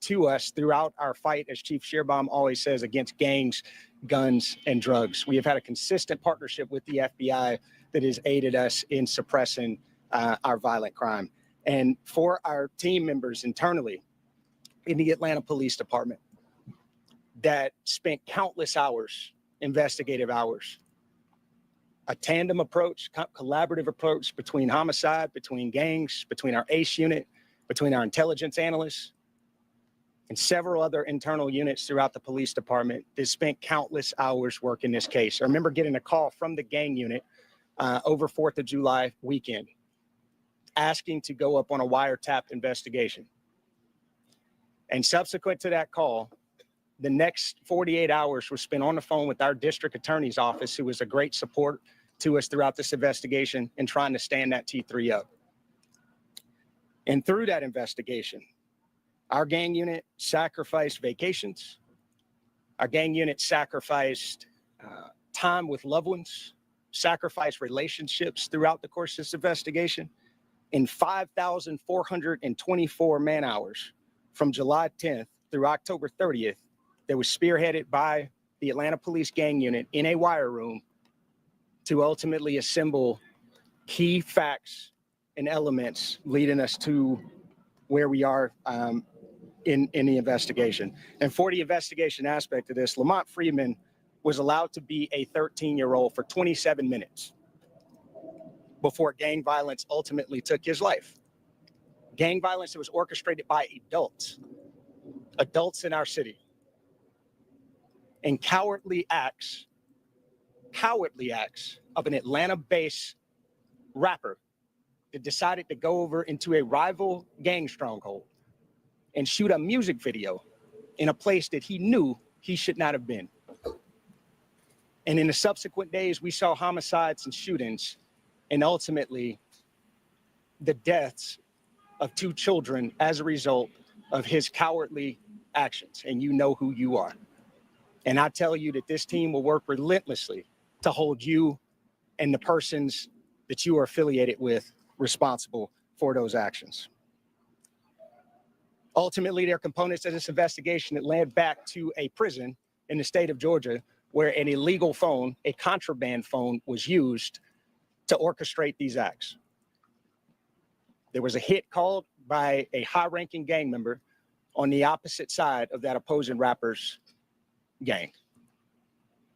to us throughout our fight, as Chief Shearbaum always says, against gangs, guns, and drugs. We have had a consistent partnership with the FBI that has aided us in suppressing our violent crime. And for our team members internally in the Atlanta Police Department that spent countless hours, investigative hours, a tandem approach, collaborative approach between homicide, between gangs, between our ACE unit, between our intelligence analysts, and several other internal units throughout the police department that spent countless hours working this case. I remember getting a call from the gang unit over 4th of July weekend, asking to go up on a wiretapped investigation. And subsequent to that call, the next 48 hours were spent on the phone with our district attorney's office, who was a great support to us throughout this investigation and trying to stand that T3 up. And through that investigation, our gang unit sacrificed vacations. Our gang unit sacrificed time with loved ones, sacrificed relationships throughout the course of this investigation. In 5,424 man hours from July 10th through October 30th, that was spearheaded by the Atlanta Police Gang Unit in a wire room to ultimately assemble key facts and elements leading us to where we are in the investigation. And for the investigation aspect of this, Lamont Freeman was allowed to be a 13-year-old for 27 minutes before gang violence ultimately took his life. Gang violence that was orchestrated by adults in our city. And cowardly acts of an Atlanta-based rapper that decided to go over into a rival gang stronghold and shoot a music video in a place that he knew he should not have been. And in the subsequent days, we saw homicides and shootings, and ultimately the deaths of 2 children as a result of his cowardly actions. And you know who you are. And I tell you that this team will work relentlessly to hold you and the persons that you are affiliated with responsible for those actions. Ultimately, there are components of this investigation that led back to a prison in the state of Georgia where an illegal phone, a contraband phone, was used to orchestrate these acts. There was a hit called by a high-ranking gang member on the opposite side of that opposing rapper's gang.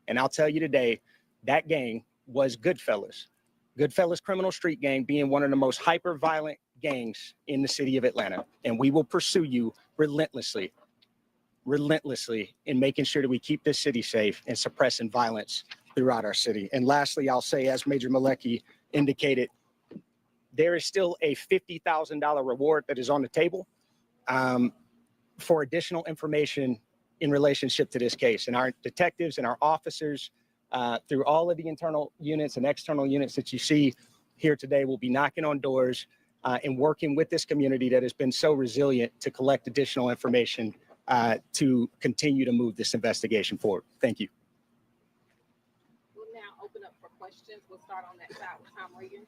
And I'll tell you today, that gang was Goodfellas. Goodfellas Criminal Street Gang being one of the most hyper-violent gangs in the city of Atlanta. And we will pursue you relentlessly in making sure that we keep this city safe and suppressing violence throughout our city. And lastly, I'll say, as Major Malecki indicated, there is still a $50,000 reward that is on the table for additional information in relationship to this case. And our detectives and our officers through all of the internal units and external units that you see here today will be knocking on doors and working with this community that has been so resilient to collect additional information to continue to move this investigation forward. Thank you. We'll now open up for questions. We'll start on that side with Tom Regan.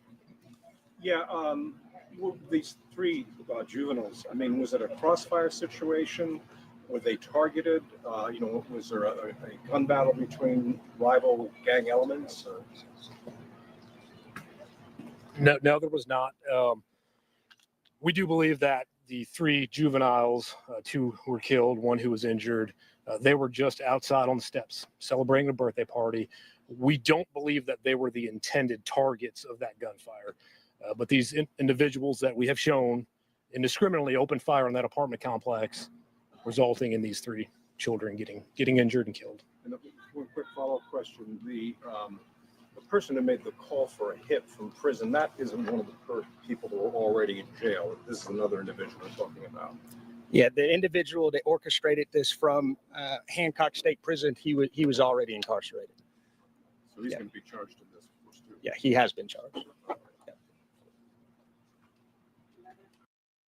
Yeah, these 3 juveniles, I mean, was it a crossfire situation? Were they targeted? Was there a gun battle between rival gang elements? No, there was not. We do believe that the 3 juveniles, 2 who were killed, 1 who was injured, they were just outside on the steps celebrating a birthday party. We don't believe that they were the intended targets of that gunfire. But these individuals that we have shown indiscriminately opened fire on that apartment complex, resulting in these 3 children getting injured and killed. And one quick follow-up question. The person who made the call for a hit from prison, that isn't one of the people who are already in jail. This is another individual we're talking about. Yeah, the individual that orchestrated this from Hancock State Prison, he was already incarcerated. So he's going to be charged in this, of course, too. Yeah, he has been charged.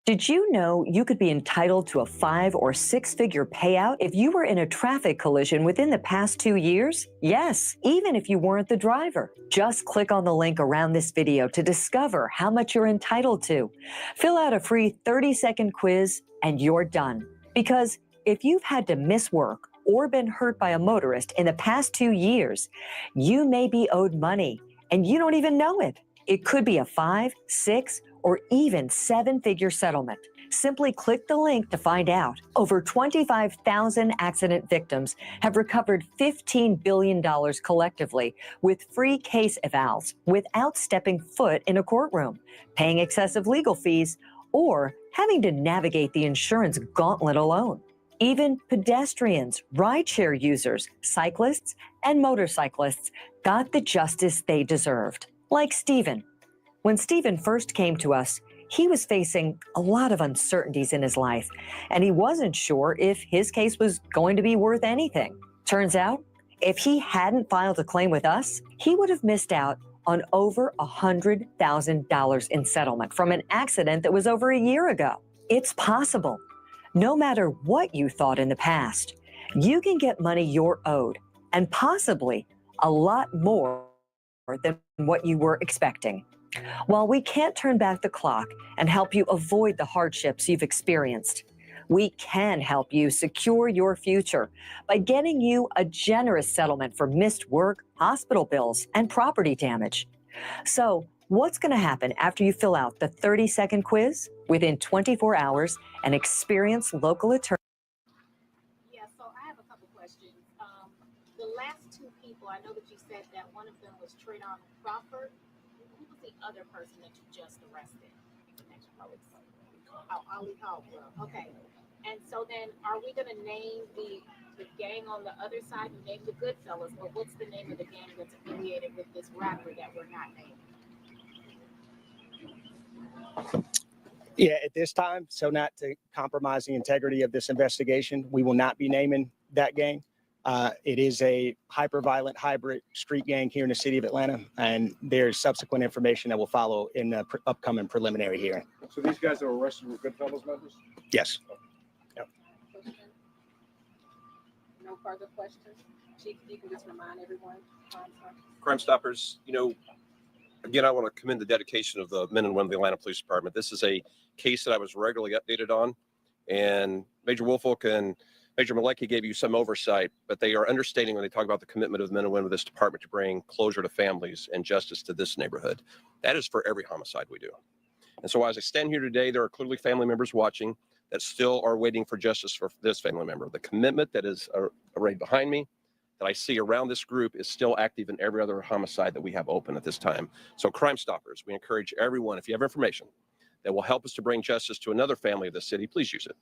Did you know you could be entitled to a 5 or 6-figure payout if you were in a traffic collision within the past 2 years? Yes, even if you weren't the driver. Just click on the link around this video to discover how much you're entitled to. Fill out a free 30-second quiz and you're done. Because if you've had to miss work or been hurt by a motorist in the past 2 years, you may be owed money and you don't even know it. It could be a 5, 6, or even 7-figure settlement. Simply click the link to find out. Over 25,000 accident victims have recovered $15 billion collectively with free case evals without stepping foot in a courtroom, paying excessive legal fees, or having to navigate the insurance gauntlet alone. Even pedestrians, rideshare users, cyclists, and motorcyclists got the justice they deserved. Like Stephen. When Stephen first came to us, he was facing a lot of uncertainties in his life, and he wasn't sure if his case was going to be worth anything. Turns out, if he hadn't filed a claim with us, he would have missed out on over $100,000 in settlement from an accident that was over a year ago. It's possible. No matter what you thought in the past, you can get money you're owed, and possibly a lot more than what you were expecting. While we can't turn back the clock and help you avoid the hardships you've experienced, we can help you secure your future by getting you a generous settlement for missed work, hospital bills, and property damage. So, what's going to happen after you fill out the 30-second quiz? Within 24 hours, an experienced local attorney. Yeah, so I have a couple questions. The last 2 people, I know that you said that one of them was Trayvon Crawford. Who was the other person that you just arrested? Oh, Ali Caldwell. Okay. And so then, are we going to name the gang on the other side? You named the Goodfellas, but what's the name of the gang that's affiliated with this rapper that we're not naming? Yeah, at this time, so not to compromise the integrity of this investigation, we will not be naming that gang. It is a hyper-violent hybrid street gang here in the city of Atlanta, and there's subsequent information that will follow in the upcoming preliminary hearing. So these guys that were arrested were Goodfellas members? Yes. Yep. No further questions? Chief, you can just remind everyone. Crime Stoppers, again, I want to commend the dedication of the men and women of the Atlanta Police Department. This is a case that I was regularly updated on, and Major Woolfolk and Major Malecki gave you some oversight, but they are understating when they talk about the commitment of the men and women of this department to bring closure to families and justice to this neighborhood. That is for every homicide we do. And so as I stand here today, there are clearly family members watching that still are waiting for justice for this family member. The commitment that is arrayed behind me, that I see around this group, is still active in every other homicide that we have open at this time. So Crime Stoppers, we encourage everyone, if you have information that will help us to bring justice to another family of this city, please use it.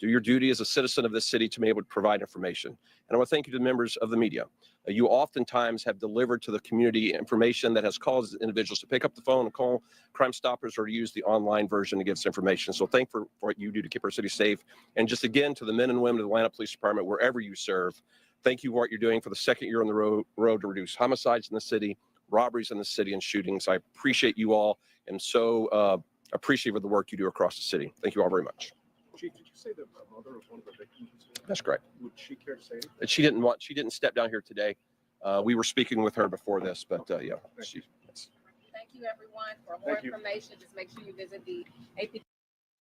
Do your duty as a citizen of this city to be able to provide information. And I want to thank you to the members of the media. You oftentimes have delivered to the community information that has caused individuals to pick up the phone and call Crime Stoppers or to use the online version to give us information. So thank you for what you do to keep our city safe. And just again, to the men and women of the Atlanta Police Department, wherever you serve, thank you for what you're doing for the second year on the road to reduce homicides in the city, robberies in the city, and shootings. I appreciate you all and so appreciative of the work you do across the city. Thank you all very much. Chief, did you say that the mother was one of the victims? That's correct. Would she care to say anything? That she didn't step down here today. We were speaking with her before this, but yeah. Thank you, everyone. For more information, just make sure you visit the AP.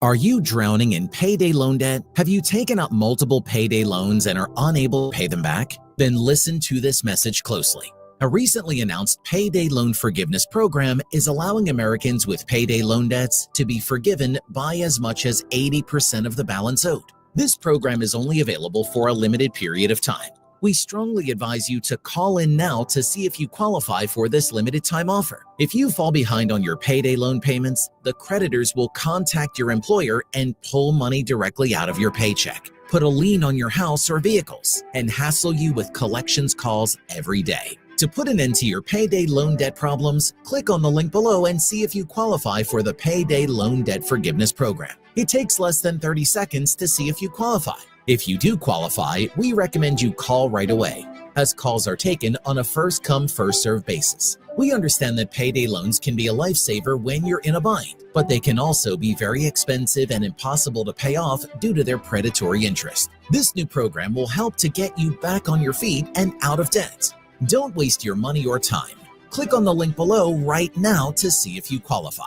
Are you drowning in payday loan debt? Have you taken out multiple payday loans and are unable to pay them back? Then listen to this message closely. A recently announced payday loan forgiveness program is allowing Americans with payday loan debts to be forgiven by as much as 80% of the balance owed. This program is only available for a limited period of time. We strongly advise you to call in now to see if you qualify for this limited time offer. If you fall behind on your payday loan payments, the creditors will contact your employer and pull money directly out of your paycheck. put a lien on your house or vehicles, and hassle you with collections calls every day. To put an end to your payday loan debt problems, click on the link below and see if you qualify for the Payday Loan Debt Forgiveness Program. It takes less than 30 seconds to see if you qualify. If you do qualify, we recommend you call right away, as calls are taken on a first-come, first-served basis. We understand that payday loans can be a lifesaver when you're in a bind, but they can also be very expensive and impossible to pay off due to their predatory interest. This new program will help to get you back on your feet and out of debt. Don't waste your money or time. Click on the link below right now to see if you qualify.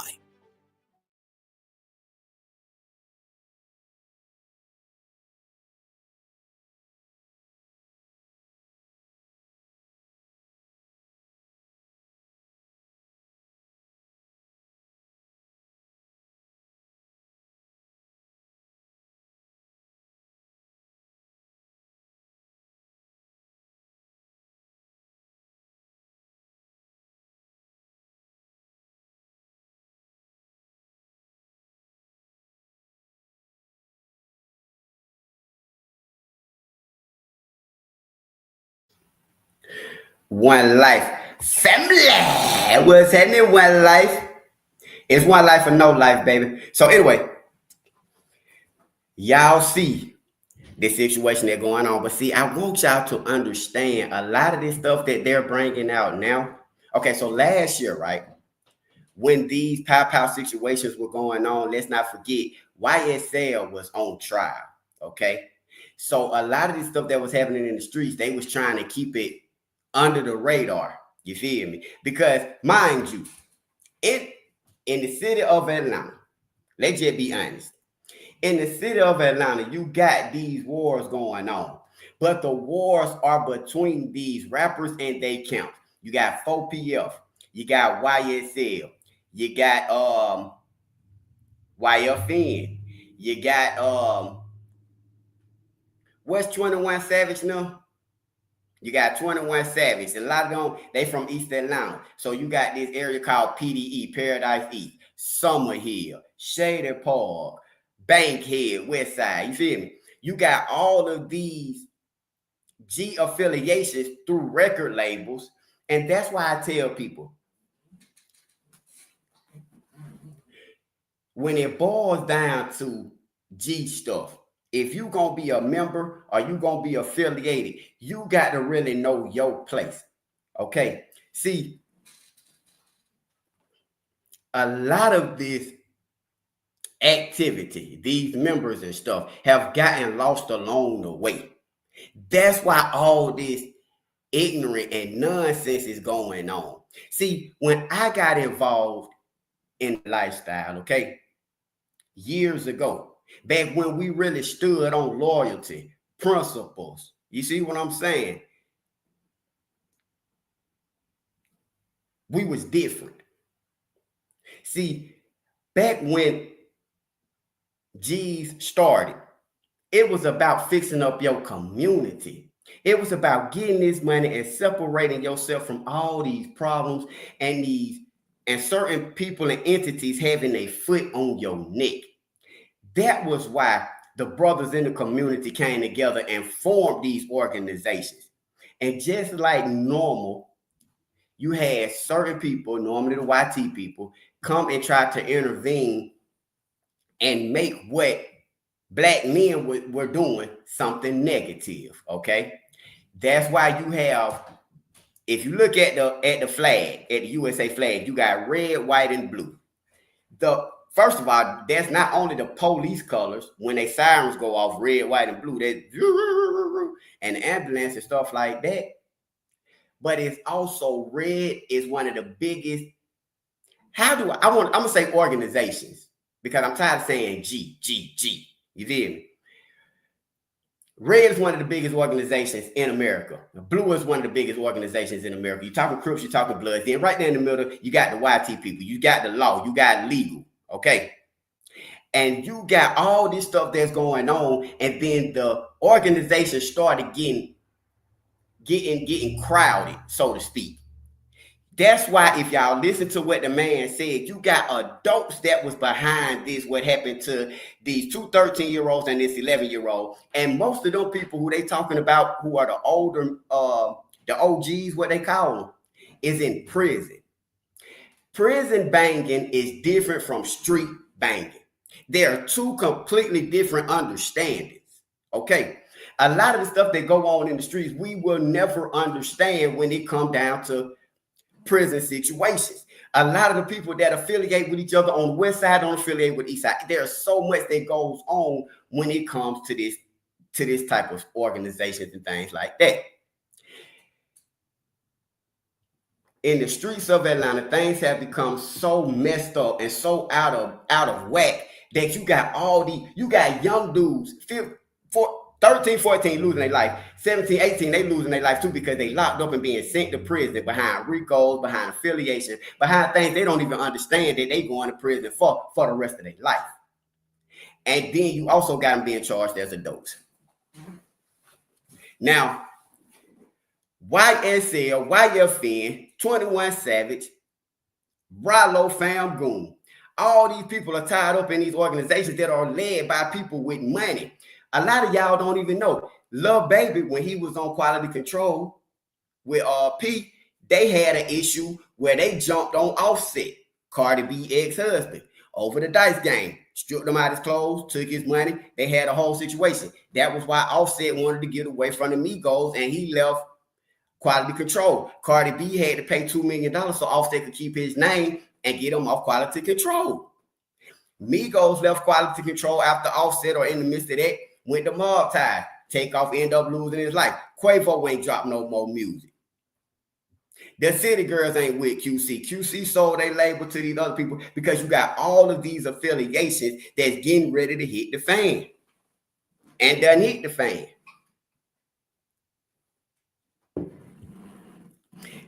One life. Family. What's happening? One life. It's one life or no life, baby. So anyway, y'all see the situation that's going on. But see, I want y'all to understand a lot of this stuff that they're bringing out now. Okay, so last year, right, when these pow situations were going on, let's not forget, YSL was on trial, okay? So a lot of this stuff that was happening in the streets, they was trying to keep it under the radar, you feel me? Because, mind you, in the city of Atlanta, let's just be honest, in the city of Atlanta, you got these wars going on, but the wars are between these rappers and they count. You got 4PF, you got YSL, you got YFN, you got what's 21 Savage now? You got 21 Savage. A lot of them, they from East Atlanta. So you got this area called PDE, Paradise East, Summerhill, Shady Park, Bankhead, West Side. You feel me? You got all of these G affiliations through record labels. And that's why I tell people, when it boils down to G stuff, if you gonna be a member or you gonna be affiliated, you got to really know your place. Okay. See, a lot of this activity, these members and stuff, have gotten lost along the way. That's why all this ignorant and nonsense is going on. See, when I got involved in lifestyle, okay, years ago, back when we really stood on loyalty, principles, you see what I'm saying? We was different. See, back when G's started, it was about fixing up your community. It was about getting this money and separating yourself from all these problems and certain people and entities having a foot on your neck. That was why the brothers in the community came together and formed these organizations. And just like normal, you had certain people, normally the YT people, come and try to intervene and make what Black men were doing something negative, okay? That's why you have, if you look at the flag, at the USA flag, you got red, white, and blue. First of all, that's not only the police colors when they sirens go off, red, white, and blue, and the ambulance and stuff like that. But it's also red is one of the biggest. I'm gonna say organizations because I'm tired of saying G. You feel me? Red is one of the biggest organizations in America. Blue is one of the biggest organizations in America. You're talking Crips, you're talking Bloods. Then right there in the middle, you got the YT people. You got the law. You got legal. Okay. And you got all this stuff that's going on. And then the organization started getting crowded, so to speak. That's why if y'all listen to what the man said, you got adults that was behind this, what happened to these two 13-year-olds and this 11-year-old. And most of them people who they talking about, who are the older, the OGs, what they call them, is in prison. Prison banging is different from street banging. There are two completely different understandings. Okay. A lot of the stuff that go on in the streets, we will never understand when it comes down to prison situations. A lot of the people that affiliate with each other on the west side don't affiliate with the east side. There's so much that goes on when it comes to this type of organizations and things like that. In the streets of Atlanta, things have become so messed up and so out of whack that you got young dudes, 13, 14 losing their life, 17, 18, they losing their life too because they locked up and being sent to prison behind RICOs, behind affiliation, behind things they don't even understand that they going to prison for the rest of their life. And then you also got them being charged as adults. Now, YSL, YFN, 21 Savage, Rallo Fam Goon. All these people are tied up in these organizations that are led by people with money. A lot of y'all don't even know. Lil Baby, when he was on Quality Control with P, they had an issue where they jumped on Offset, Cardi B ex-husband, over the dice game. Stripped him out his clothes, took his money. They had a whole situation. That was why Offset wanted to get away from the Migos, and he left Quality Control. Cardi B had to pay $2 million so Offset could keep his name and get him off Quality Control. Migos left Quality Control after Offset, or in the midst of that, went to Mob Ties. Takeoff ended up losing his life. Quavo ain't dropped no more music. The City Girls ain't with QC. QC sold their label to these other people because you got all of these affiliations that's getting ready to hit the fan. And done hit the fan.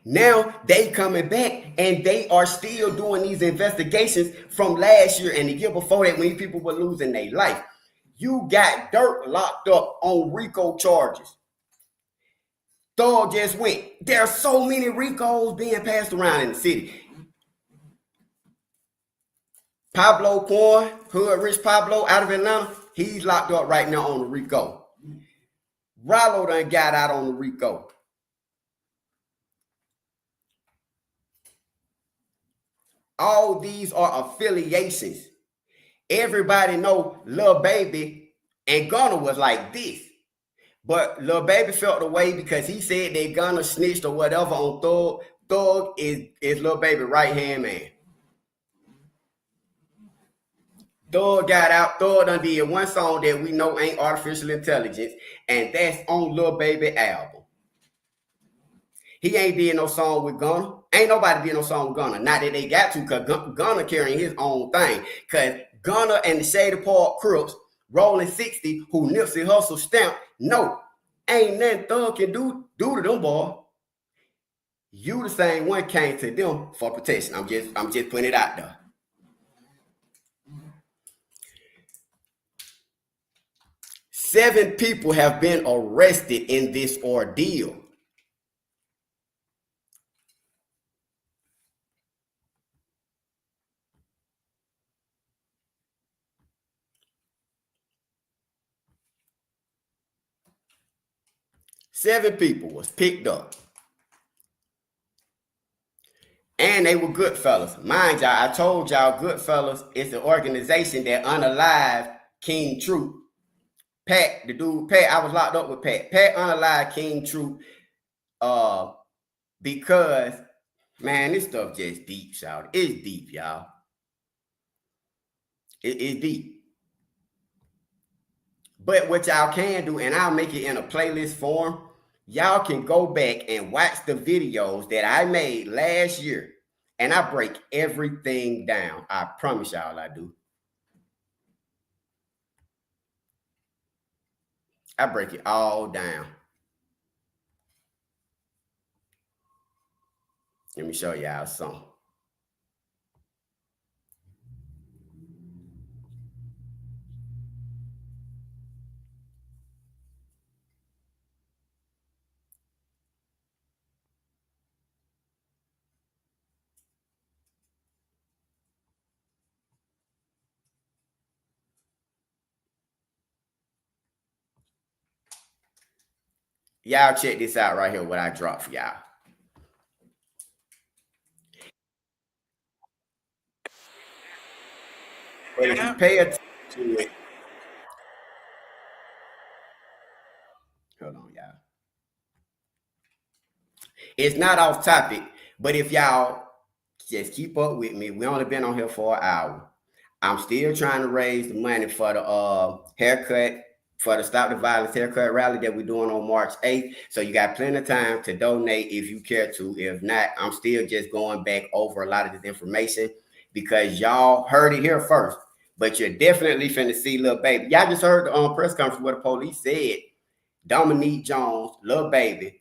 Now they coming back and they are still doing these investigations from last year and the year before that when people were losing their life. You got Dirt locked up on RICO charges. Thug just went. There are so many RICOs being passed around in the city. Pablo Quan, Hood Rich Pablo out of Atlanta, he's locked up right now on the RICO. Rallo done got out on the RICO. All these are affiliations. Everybody know Lil Baby and Gunna was like this. But Lil Baby felt the way because he said they Gunna snitched or whatever on Thug. Thug is Lil Baby right-hand man. Thug got out. Thug done did one song that we know ain't artificial intelligence, and that's on Lil Baby album. He ain't did no song with Gunna. Ain't nobody did no song with Gunna. Not that they got to, because Gunna carrying his own thing. Because Gunna and the Shady Park Crips, Rolling 60, who Nipsey Hussle stamped, no, ain't nothing Thug can do to them, boy. You the same one came to them for protection. I'm just putting it out there. Seven people have been arrested in this ordeal. Seven people was picked up. And they were Goodfellas. Mind y'all, I told y'all Goodfellas is an organization that unalived King Troop. Pat, the dude, Pat, I was locked up with Pat. Pat unalived King Troop because, man, this stuff just deep, y'all. It's deep, y'all. It's deep. But what y'all can do, and I'll make it in a playlist form, y'all can go back and watch the videos that I made last year. And I break everything down. I promise y'all I do. I break it all down. Let me show y'all some. Y'all check this out right here, what I dropped for y'all. But if you pay attention to it, hold on, y'all. It's not off topic, but if y'all just keep up with me, we only been on here for an hour. I'm still trying to raise the money for the haircut, for the Stop the Violence haircut rally that we're doing on March 8th. So you got plenty of time to donate if you care to. If not, I'm still just going back over a lot of this information because y'all heard it here first. But you're definitely finna see Lil Baby. Y'all just heard the press conference where the police said Dominique Jones, Lil Baby,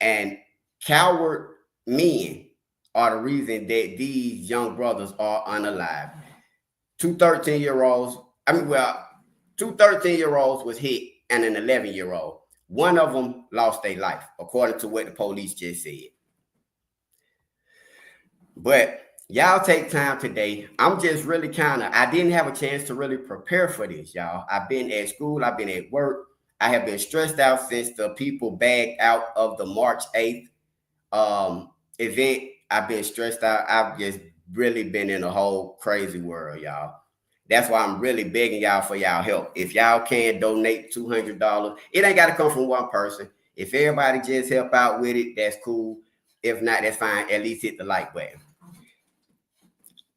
and coward men are the reason that these young brothers are unalive. Two 13-year-olds, two 13-year-olds was hit and an 11-year-old. One of them lost their life, according to what the police just said. But y'all take time today. I'm just really I didn't have a chance to really prepare for this, y'all. I've been at school, I've been at work. I have been stressed out since the people backed out of the March 8th event. I've been stressed out. I've just really been in a whole crazy world, y'all. That's why I'm really begging y'all for y'all help. If y'all can donate $200, it ain't got to come from one person. If everybody just help out with it, that's cool. If not, that's fine. At least hit the like button.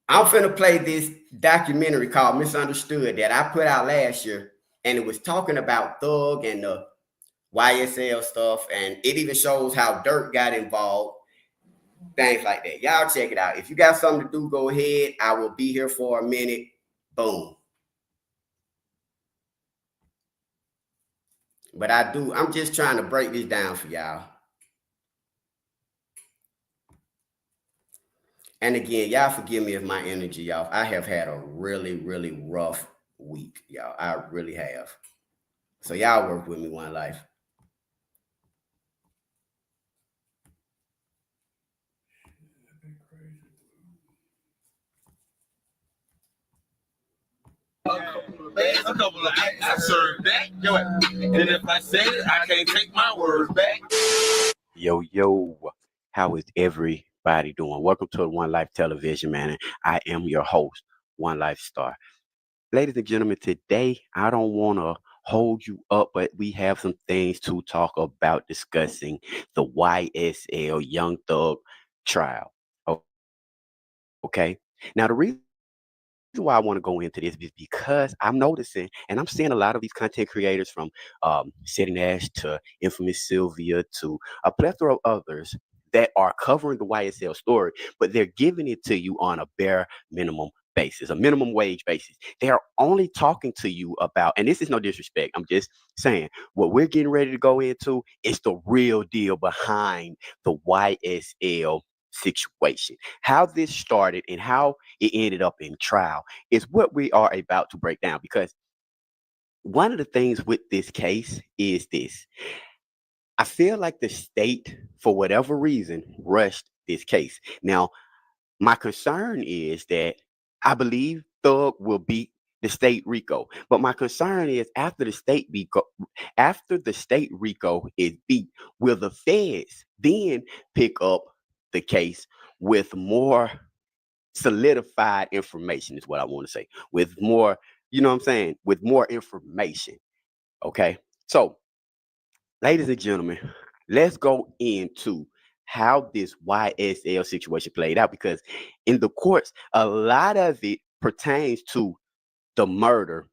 I'm finna play this documentary called Misunderstood that I put out last year, and it was talking about Thug and the YSL stuff, and it even shows how Dirt got involved, things like that. Y'all check it out. If you got something to do, go ahead. I will be here for a minute. Boom. But I'm just trying to break this down for y'all. And again, y'all forgive me of my energy, y'all. I have had a really, really rough week, y'all. I really have. So y'all work with me one life. A couple of I served that. And if I said it, I can't take my words back. Yo, how is everybody doing? Welcome to One Life Television, man. I am your host, One Life Star. Ladies and gentlemen, today I don't want to hold you up, but we have some things to talk about discussing the YSL Young Thug trial. Okay. Now, the reason why I want to go into this is because I'm noticing and I'm seeing a lot of these content creators from City Nash to Infamous Sylvia to a plethora of others that are covering the YSL story, but they're giving it to you on a bare minimum basis, a minimum wage basis. They are only talking to you about, and this is no disrespect, I'm just saying what we're getting ready to go into is the real deal behind the YSL situation. How this started and how it ended up in trial is what we are about to break down, because one of the things with this case is this. I feel like the state, for whatever reason, rushed this case. Now, my concern is that I believe Thug will beat the state RICO, but my concern is after the state RICO is beat, will the feds then pick up the case with more solidified information? Is what I want to say. With more, you know what I'm saying? With more information. Okay, so ladies and gentlemen, let's go into how this YSL situation played out, because in the courts, a lot of it pertains to the murder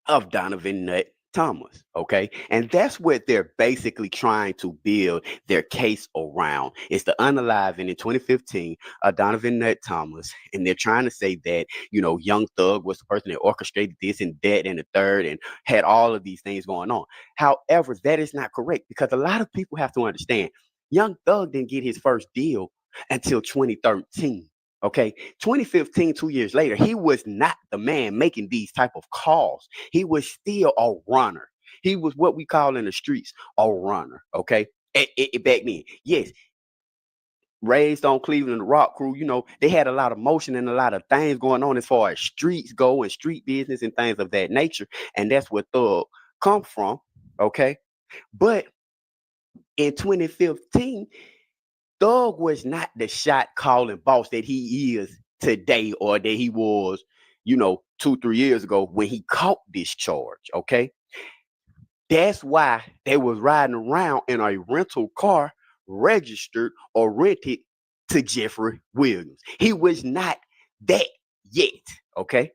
of Donovan Nutt Thomas. Okay. And that's what they're basically trying to build their case around. It's the unaliving in 2015 of Donovan Nutt Thomas. And they're trying to say that, you know, Young Thug was the person that orchestrated this and that and the third and had all of these things going on. However, that is not correct, because a lot of people have to understand Young Thug didn't get his first deal until 2013. Okay, 2015, 2 years later, he was not the man making these type of calls. He was still a runner. He was what we call in the streets a runner. Okay, back then, yes, raised on Cleveland, the Rock Crew. You know, they had a lot of motion and a lot of things going on as far as streets go and street business and things of that nature. And that's where Thug come from. Okay, but in 2015, Thug was not the shot calling boss that he is today or that he was, 2-3 years ago when he caught this charge. Okay. That's why they was riding around in a rental car registered or rented to Jeffrey Williams. He was not that yet. Okay.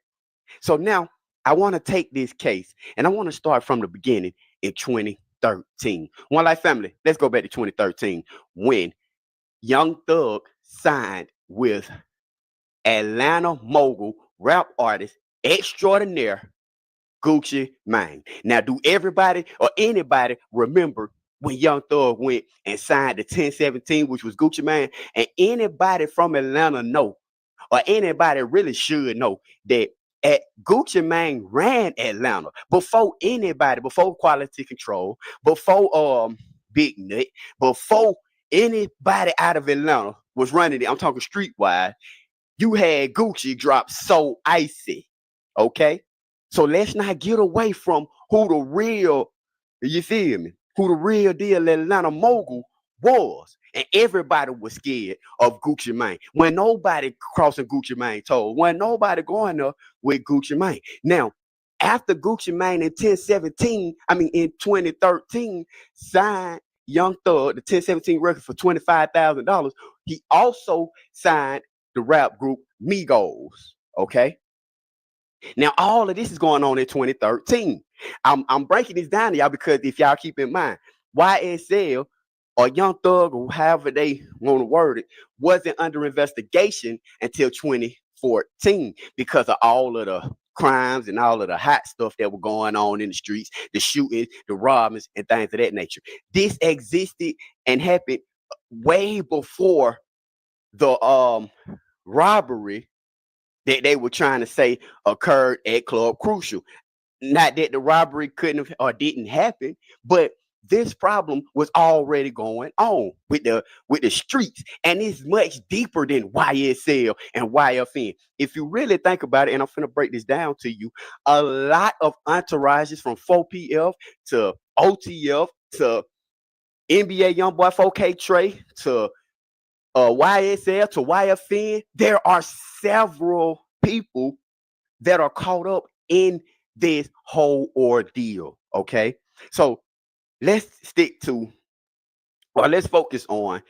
So now I want to take this case and I want to start from the beginning in 2013. One Life family, let's go back to 2013 when Young Thug signed with Atlanta mogul rap artist extraordinaire Gucci Mane. Now, do everybody or anybody remember when Young Thug went and signed the 1017, which was Gucci Mane? And anybody from Atlanta know, or anybody really should know, that at Gucci Mane ran Atlanta before anybody, before Quality Control, before Big Nut, before anybody out of Atlanta was running it. I'm talking streetwise. You had Gucci drop So Icy. Okay? So let's not get away from who the real, you feel me? Who the real deal Atlanta mogul was. And everybody was scared of Gucci Mane. When nobody crossing Gucci Mane told, when nobody going there with Gucci Mane. Now, after Gucci Mane in 2013, signed Young Thug, the 1017 record for $25,000, he also signed the rap group Migos. Okay. Now, all of this is going on in 2013. I'm breaking this down to y'all because if y'all keep in mind, YSL or Young Thug or however they want to word it wasn't under investigation until 2014 because of all of the crimes and all of the hot stuff that were going on in the streets, the shootings, the robbings, and things of that nature. This existed and happened way before the robbery that they were trying to say occurred at Club Crucial. Not that the robbery couldn't have or didn't happen, but this problem was already going on with the streets, and it's much deeper than YSL and YFN. If you really think about it, and I'm finna break this down to you, a lot of entourages from 4PF to OTF to NBA YoungBoy 4K Trey to YSL to YFN, there are several people that are caught up in this whole ordeal. Okay. So let's focus on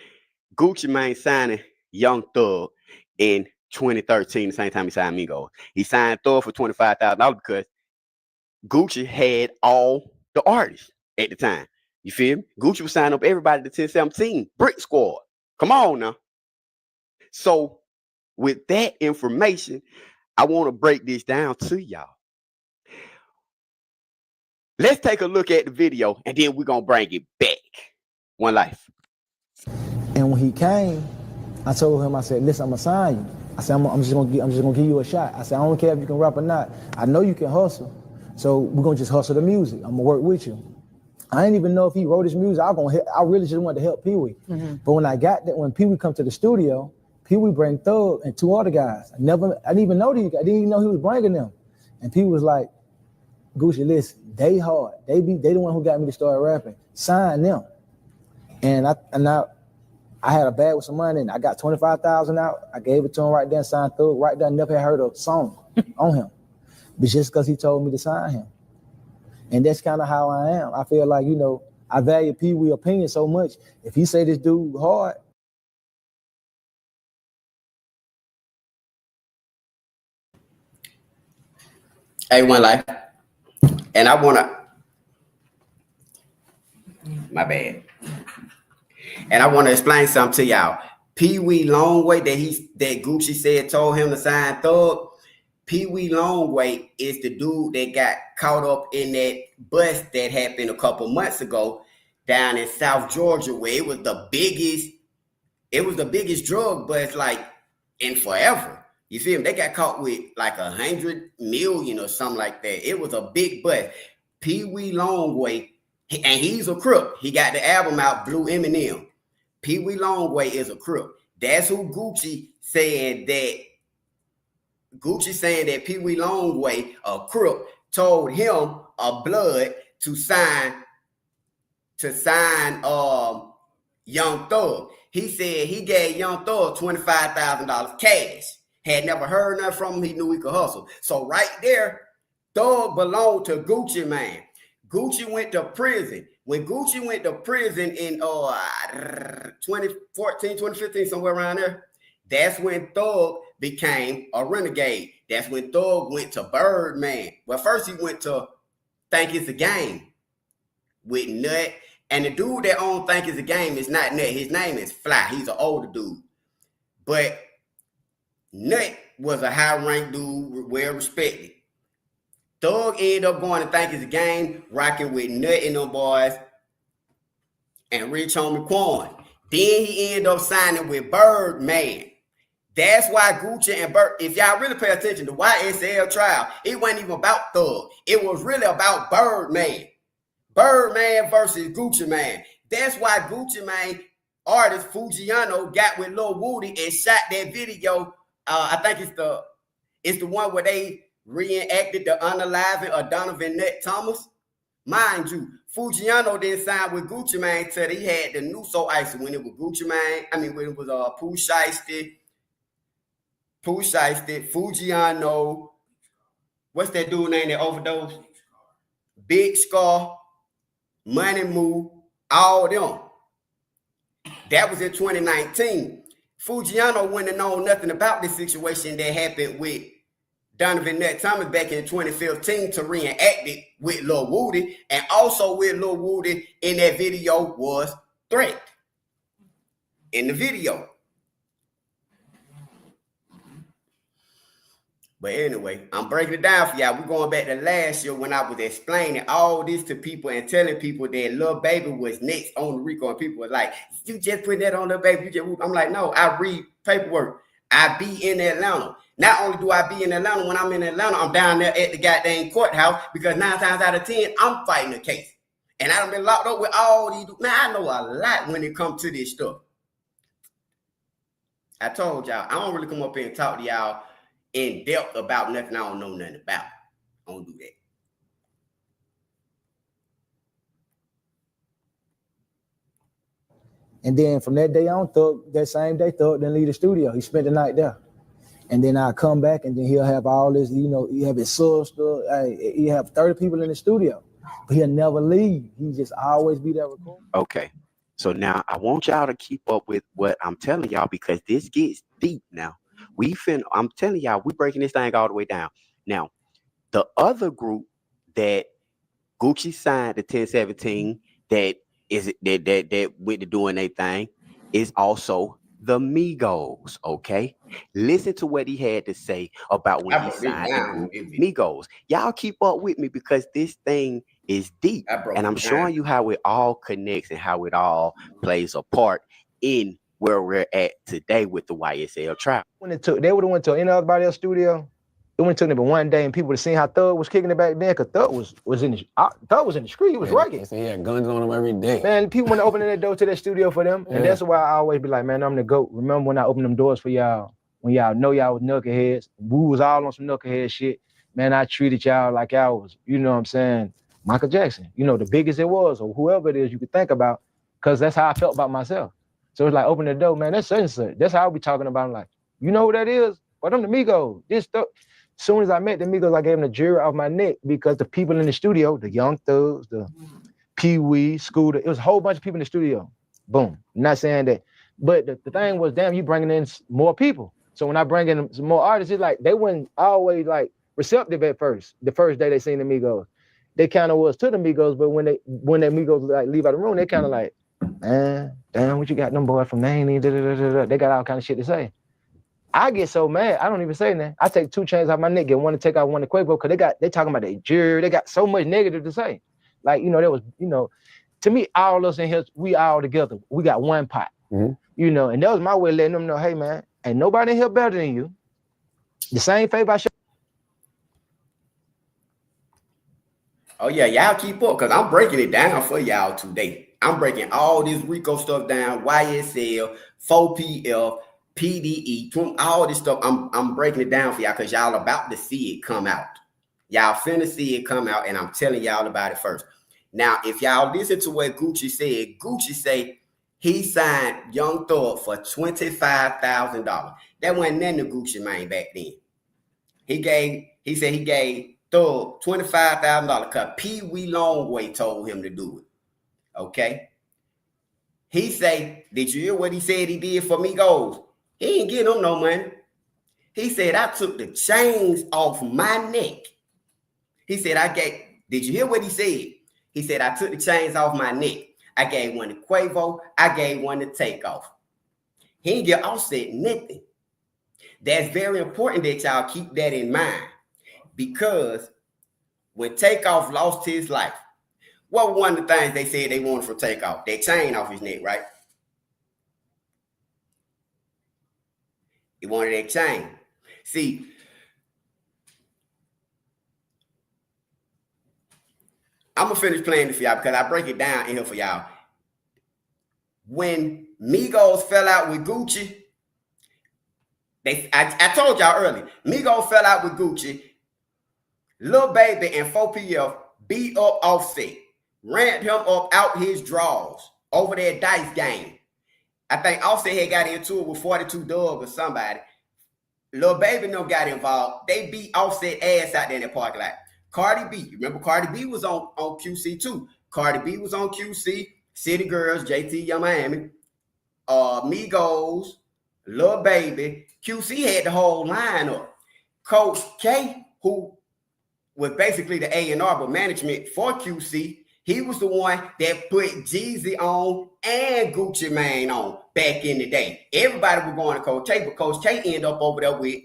Gucci Mane signing Young Thug in 2013, the same time he signed Migos. He signed Thug for $25,000 because Gucci had all the artists at the time. You feel me? Gucci was signing up everybody to 1017, Brick Squad. Come on now. So with that information, I want to break this down to y'all. Let's take a look at the video and then we're going to bring it back. One Life. And when he came, I told him, I said, listen, I'm going to sign you. I said, I'm just gonna give you a shot. I said, I don't care if you can rap or not. I know you can hustle. So we're going to just hustle the music. I'm going to work with you. I didn't even know if he wrote his music. I really just wanted to help Pee Wee. Mm-hmm. But when I got that, when Pee Wee come to the studio, Pee Wee bring Thug and two other guys. I didn't even know these guys. I didn't even know he was bringing them. And Pee Wee was like, Gucci, listen, they hard. They the one who got me to start rapping. Sign them. And I had a bag with some money and I got $25,000 out. I gave it to him right there and signed Thug right there. Never had heard a song on him. But just because he told me to sign him. And that's kind of how I am. I feel like, I value Pee Wee's opinion so much. If he say this dude hard. Hey, One Life. And I want to, my bad. And I want to explain something to y'all. Pee Wee Longway that Gucci said told him to sign Thug. Pee Wee Longway is the dude that got caught up in that bust that happened a couple months ago down in South Georgia, where it was the biggest drug bust like in forever. You feel me? They got caught with like 100 million or something like that. It was a big bust. Pee Wee Longway, and he's a crook. He got the album out, Blue Eminem. Pee Wee Longway is a crook. That's who Gucci saying that Pee Wee Longway, a crook, told him a blood to sign to sign Young Thug. He said he gave Young Thug $25,000 cash. Had never heard nothing from him. He knew he could hustle. So right there, Thug belonged to Gucci Mane. Gucci went to prison. When Gucci went to prison in 2014, 2015, somewhere around there, that's when Thug became a renegade. That's when Thug went to Birdman. Well, first he went to Think It's a Game with Nut. And the dude that owns Think It's a Game is not Nut. His name is Fly. He's an older dude. But Nut was a high-ranked dude, well-respected. Thug ended up going to Think It's a Game, rocking with Nut and them boys and Rich Homie Quan. Then he ended up signing with Birdman. That's why Gucci and Bird, if y'all really pay attention to YSL trial, it wasn't even about Thug. It was really about Birdman. Birdman versus Gucci Mane. That's why Gucci Mane artist Fujiano got with Lil Woody and shot that video. I think it's the one where they reenacted the unaliving of Donovan Nut Thomas. Mind you, Fujiano didn't sign with Gucci Mane till he had the new So Icy when it was Gucci Mane. I mean, when it was Pooh Shiesty, Fujiano. What's that dude name that overdosed? Big Scar, Money Moo, all them. That was in 2019. Fujiano wouldn't have known nothing about this situation that happened with Donovan Nut Thomas back in 2015 to reenact it with Lil Woody. And also with Lil Woody in that video was Threat. In the video. But anyway, I'm breaking it down for y'all. We're going back to last year when I was explaining all this to people and telling people that Lil Baby was next on the RICO. And people were like, you just put that on Lil Baby. I'm like, no, I read paperwork. I be in Atlanta. Not only do I be in Atlanta, when I'm in Atlanta, I'm down there at the goddamn courthouse because 9 times out of 10, I'm fighting a case. And I done been locked up with all these. Man, I know a lot when it comes to this stuff. I told y'all, I don't really come up here and talk to y'all in depth about nothing I don't know nothing about. I don't do that. And then from that day on, that same day, Thug didn't leave the studio. He spent the night there. And then I come back and then he'll have all this, he have his sister, he have 30 people in the studio. But he'll never leave. He just always be there recording. Okay. So now I want y'all to keep up with what I'm telling y'all because this gets deep now. I'm telling y'all, we breaking this thing all the way down. Now, the other group that Gucci signed the 1017 that went to doing their thing is also the Migos. Okay, listen to what he had to say about when he signed the group Migos. Y'all keep up with me because this thing is deep, and I'm showing you how it all connects and how it all plays a part in where we're at today with the YSL trial. When they would have went to anybody else's studio, it went to them one day and people would have seen how Thug was kicking it back then because Thug was in the street. He was rugged. He had guns on him every day. Man, people went opening that door to that studio for them. And that's why I always be like, man, I'm the GOAT. Remember when I opened them doors for y'all, when y'all know y'all was knuckleheads, we was all on some knucklehead shit. Man, I treated y'all like y'all was, you know what I'm saying, Michael Jackson, the biggest it was, or whoever it is you could think about, because that's how I felt about myself. So it's like, open the door, man, that's such and such. That's how I be talking about it. Like, you know who that is? Well, them the Migos. This stuff. As soon as I met the Migos, I gave them the jury off my neck because the people in the studio, the Young Thugs, the Pee Wee, Scooter, it was a whole bunch of people in the studio. Boom. Not saying that. But the thing was, damn, you bringing in more people. So when I bring in some more artists, it's like they weren't always like receptive at first. The first day they seen the Migos. They kind of was to the Migos, but when the Migos like leave out the room, they kind of like, man, damn, what you got them boys from Maine? They got all kind of shit to say. I get so mad, I don't even say that. I take 2 chains off my neck, get one to take out one to Quavo, because they talking about their jury, they got so much negative to say. Like, there was, to me, all us in here, we all together, we got one pot. Mm-hmm. And that was my way of letting them know, hey man, ain't nobody in here better than you. The same favor I show. Oh yeah, y'all keep up, because I'm breaking it down for y'all today. I'm breaking all this RICO stuff down, YSL, 4PF, PDE, all this stuff. I'm breaking it down for y'all because y'all about to see it come out. Y'all finna see it come out, and I'm telling y'all about it first. Now, if y'all listen to what Gucci said, Gucci say he signed Young Thug for $25,000. That wasn't nothing to Gucci Mane back then. He said he gave Thug $25,000 because Pee Wee Longway told him to do it. Okay. He say, did you hear what he said he did for Migos? He ain't getting them no money. He said, I took the chains off my neck. He said, did you hear what he said? He said, I took the chains off my neck. I gave one to Quavo. I gave one to Takeoff. He ain't get Offset nothing. That's very important that y'all keep that in mind. Because when Takeoff lost his life, what one of the things they said they wanted from Takeoff? That chain off his neck, right? He wanted that chain. See, I'm going to finish playing this for y'all because I break it down in here for y'all. When Migos fell out with Gucci, I told y'all earlier, Migos fell out with Gucci. Lil Baby and 4PF beat up Offset, ramped him up out his drawers over that dice game. I think Offset had got into it with 42 Dugg or somebody. Lil Baby no got involved. They beat Offset ass out there in the parking lot. Cardi B, remember Cardi B was on QC too. Cardi B was on QC, City Girls, JT Young Miami, Migos, Lil Baby. QC had the whole lineup. Coach K, who was basically the A&R but management for QC, he was the one that put Jeezy on and Gucci Mane on back in the day. Everybody was going to Coach K, but Coach K ended up over there with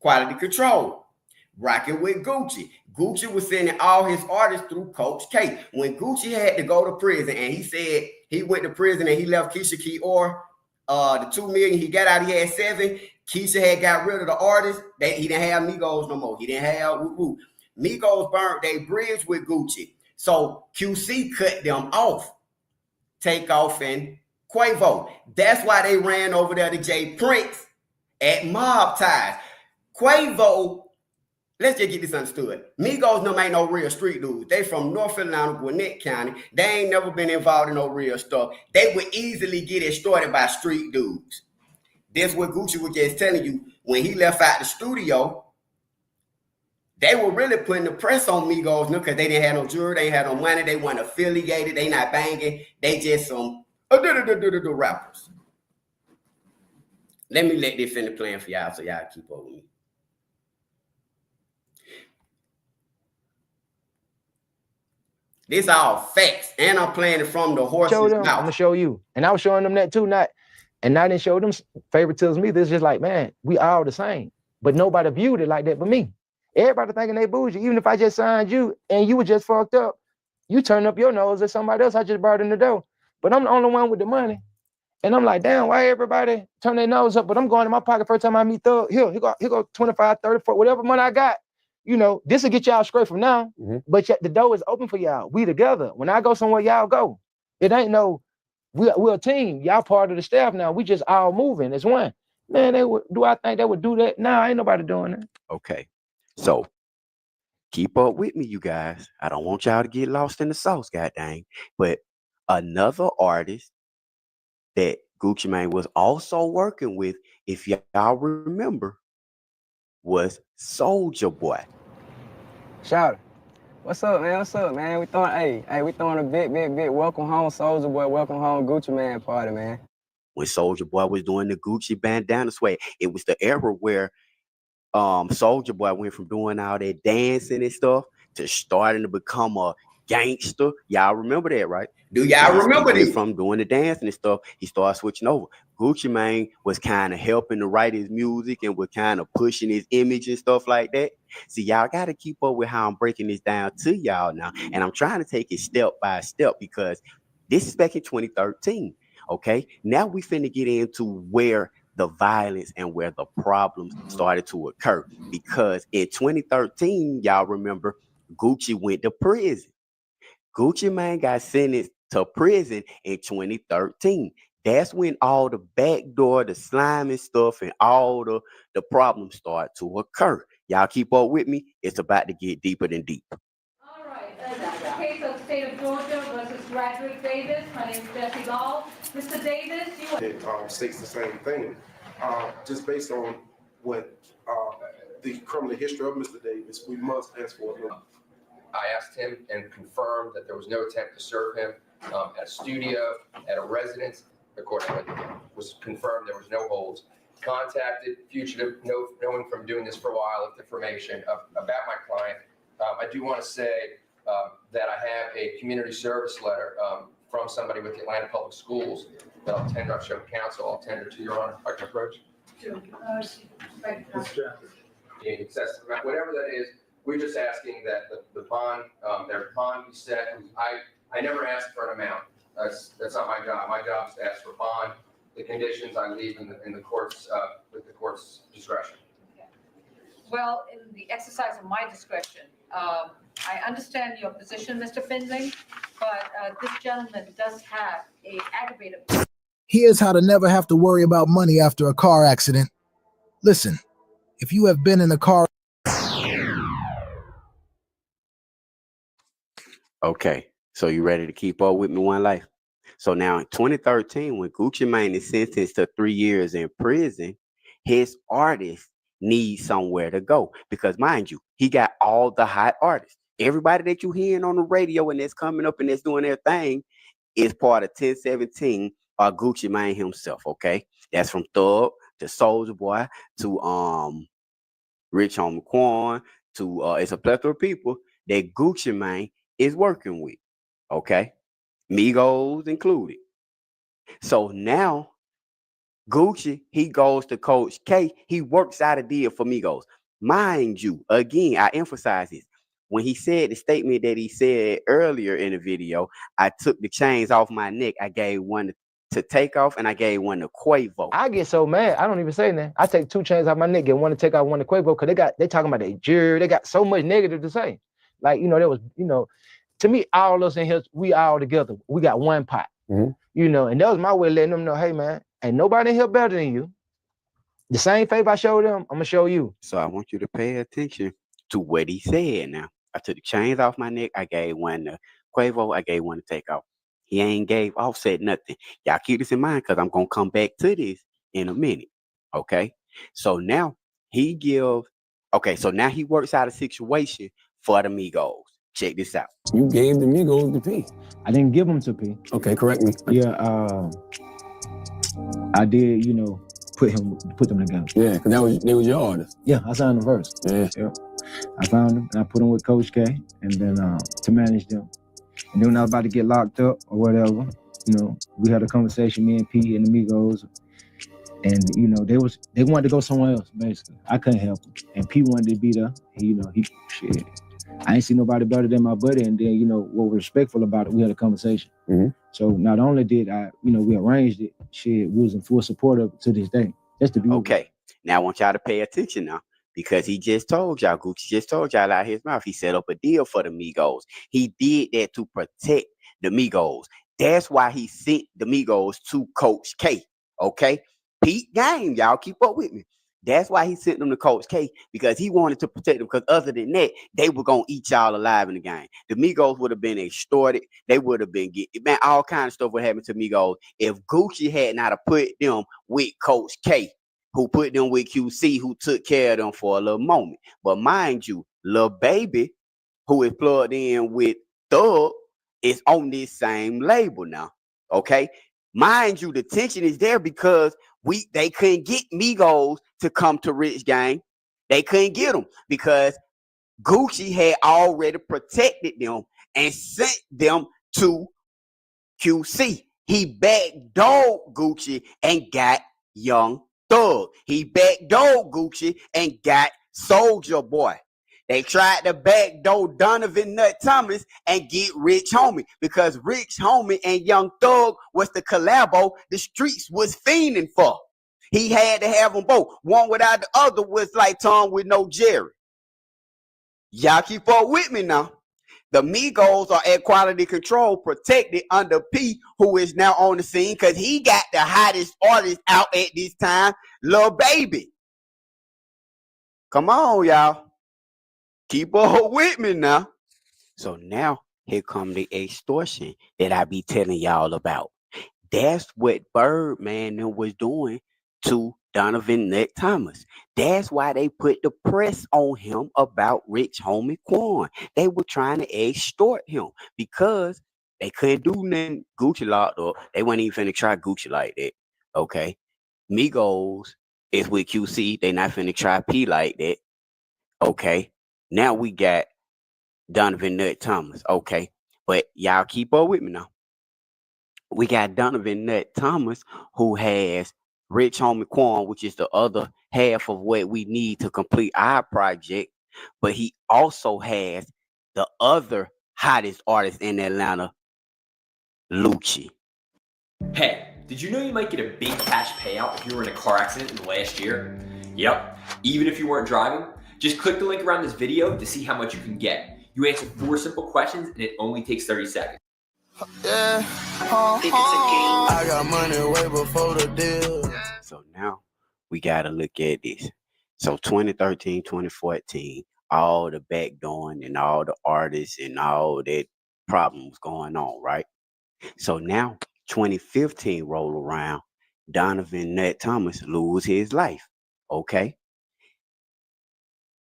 Quality Control, rocking with Gucci. Gucci was sending all his artists through Coach K. When Gucci had to go to prison and he said he went to prison and he left Keisha Keor, the $2 million he got out, he had $7 million. Keisha had got rid of the artists. He didn't have Migos no more. He didn't have woo-woo. Migos burned they bridge with Gucci. So QC cut them off. Takeoff and Quavo. That's why they ran over there to Jay Prince at Mob Ties. Quavo, let's just get this understood. Migos no ain't no real street dudes. They from North Carolina, Gwinnett County. They ain't never been involved in no real stuff. They would easily get it started by street dudes. That's what Gucci was just telling you. When he left out the studio, they were really putting the press on Migos because they didn't have no jewelry, they ain't had no money, they weren't affiliated, they not banging, they just some rappers. Let me let this finish playing for y'all so y'all keep up with me. This all facts, and I'm playing it from the horse's mouth. I'm gonna show you, and I was showing them that too. And I didn't show them favoritism either. It's just like, man, we all the same, but nobody viewed it like that but me. Everybody thinking they bougie. Even if I just signed you and you were just fucked up, you turn up your nose at somebody else I just brought in the door. But I'm the only one with the money. And I'm like, damn, why everybody turn their nose up? But I'm going in my pocket first time I meet Thug. Here go 25, 30, 40, whatever money I got. You know, this will get y'all straight from now. Mm-hmm. But the door is open for y'all. We together. When I go somewhere, y'all go. It ain't no, we're a team. Y'all part of the staff now. We just all moving as one. Man, do I think they would do that? Nah, ain't nobody doing that. Okay. So keep up with me, you guys. I don't want y'all to get lost in the sauce, goddamn. But another artist that Gucci Mane was also working with, if y'all remember, was Soulja Boy. Shout. What's up, man? What's up, man? We throwing a big welcome home Soulja Boy, welcome home Gucci Mane party, man. When Soulja Boy was doing the Gucci bandana sway, it was the era where Soulja Boy went from doing all that dancing and stuff to starting to become a gangster. Y'all remember that, right? Do y'all remember that? This? From doing the dancing and stuff, he started switching over. Gucci Mane was kind of helping to write his music and was kind of pushing his image and stuff like that. See, y'all got to keep up with how I'm breaking this down to y'all now. And I'm trying to take it step by step because this is back in 2013. Okay, now we finna get into where the violence and where the problems started to occur. Because in 2013, y'all remember, Gucci went to prison. Gucci Mane got sentenced to prison in 2013. That's when all the backdoor, the slime and stuff, and all the problems start to occur. Y'all keep up with me. It's about to get deeper than deep. All right. Okay, so State of Georgia versus Frederick Davis. My name is Jesse Ball. Mr. Davis, you... It states the same thing. Just based on what the criminal history of Mr. Davis, we must ask for him. I asked him and confirmed that there was no attempt to serve him at a studio, at a residence. Accordingly, was confirmed there was no holds. Contacted fugitive, knowing from doing this for a while, of information about my client. I do want to say that I have a community service letter from somebody with the Atlanta Public Schools that I'll tender. I've shown counsel. I'll tender to Your Honor. I can approach. Whatever that is, we're just asking that the bond, their bond be set. I never asked for an amount. That's not my job. My job is to ask for bond. The conditions I leave in the courts with the court's discretion. Well, in the exercise of my discretion, I understand your position, Mr. Finley, but this gentleman does have a aggravated. Here's how to never have to worry about money after a car accident. Listen, if you have been in a car. Okay, so you ready to keep up with me one life? So now in 2013, when Gucci Mane is sentenced to 3 years in prison, his artist needs somewhere to go. Because mind you, he got all the hot artists. Everybody that you hearing on the radio and that's coming up and that's doing their thing is part of 1017 or Gucci Mane himself, okay? That's from Thug to Soulja Boy to Rich Homie Quan to it's a plethora of people that Gucci Mane is working with, okay? Migos included. So now Gucci, he goes to Coach K. He works out a deal for Migos. Mind you, again, I emphasize this. When he said the statement that he said earlier in the video, I took the chains off my neck. I gave one to Takeoff and I gave one to Quavo. I get so mad. I don't even say that. I take 2 chains off my neck, get one to Takeoff, one to Quavo, because they talking about their jury. They got so much negative to say. Like, there was, to me, all of us in here, we all together. We got one pot. And that was my way of letting them know, hey, man, ain't nobody in here better than you. The same favor I showed them, I'm going to show you. So I want you to pay attention to what he said now. I took the chains off my neck. I gave one to Quavo. I gave one to Takeoff. He ain't gave Offset nothing. Y'all keep this in mind because I'm going to come back to this in a minute. Okay? So now he now he works out a situation for the Migos. Check this out. You gave the Migos the P. I didn't give them to P. Okay, correct me. Yeah, I did, put them together. Yeah, because they was your artist. Yeah, I signed them first. Yeah. I found them and I put them with Coach K and then to manage them. And then when I was about to get locked up or whatever, we had a conversation, me and P and the Migos. And they wanted to go somewhere else, basically. I couldn't help them. And P wanted to be there. Shit. I ain't see nobody better than my buddy. And then, what was respectful about it, we had a conversation. So not only did I, we arranged it, shit, we was in full support of it to this day. That's the beauty. Okay. Now I want y'all to pay attention now. Because he just told y'all, Gucci just told y'all out of his mouth, he set up a deal for the Migos. He did that to protect the Migos. That's why he sent the Migos to Coach K. Okay? Peak game, y'all. Keep up with me. That's why he sent them to Coach K, because he wanted to protect them. Because other than that, they were going to eat y'all alive in the game. The Migos would have been extorted. They would have been all kind of stuff would happen to Migos if Gucci had not put them with Coach K, who put them with QC, who took care of them for a little moment. But mind you, Lil Baby, who is plugged in with Thug, is on this same label now. Okay? Mind you, the tension is there because they couldn't get Migos to come to Rich Gang. They couldn't get them because Gucci had already protected them and sent them to QC. He backdoored Gucci and got Young Thug. He backdoored Gucci and got Soulja Boy. They tried to backdoor Donovan Nut Thomas and get Rich Homie because Rich Homie and Young Thug was the collabo the streets was fiending for. He had to have them both. One without the other was like Tom with no Jerry. Y'all keep up with me now. The Migos are at quality control, protected under P, who is now on the scene because he got the hottest artist out at this time, Lil Baby. Come on, y'all. Keep up with me now. So now here come the extortion that I be telling y'all about. That's what Birdman them was doing to Donovan Nut Thomas. That's why they put the press on him about Rich Homie Quan. They were trying to extort him because they couldn't do nothing Gucci locked up. They weren't even finna try Gucci like that. Okay. Migos is with QC. They not finna try P like that. Okay. Now we got Donovan Nut Thomas. Okay. But y'all keep up with me now. We got Donovan Nut Thomas, who has Rich Homie Quan, which is the other half of what we need to complete our project. But he also has the other hottest artist in Atlanta, Lucci. Hey, did you know you might get a big cash payout if you were in a car accident in the last year? Yep, even if you weren't driving. Just click the link around this video to see how much you can get. You answer 4 simple questions and it only takes 30 seconds. Yeah, I got money way before the deal. So now we got to look at this. So 2013, 2014, all the backdooring and all the artists and all that problems going on, right? So now 2015 roll around, Donovan Nut Thomas lose his life. Okay.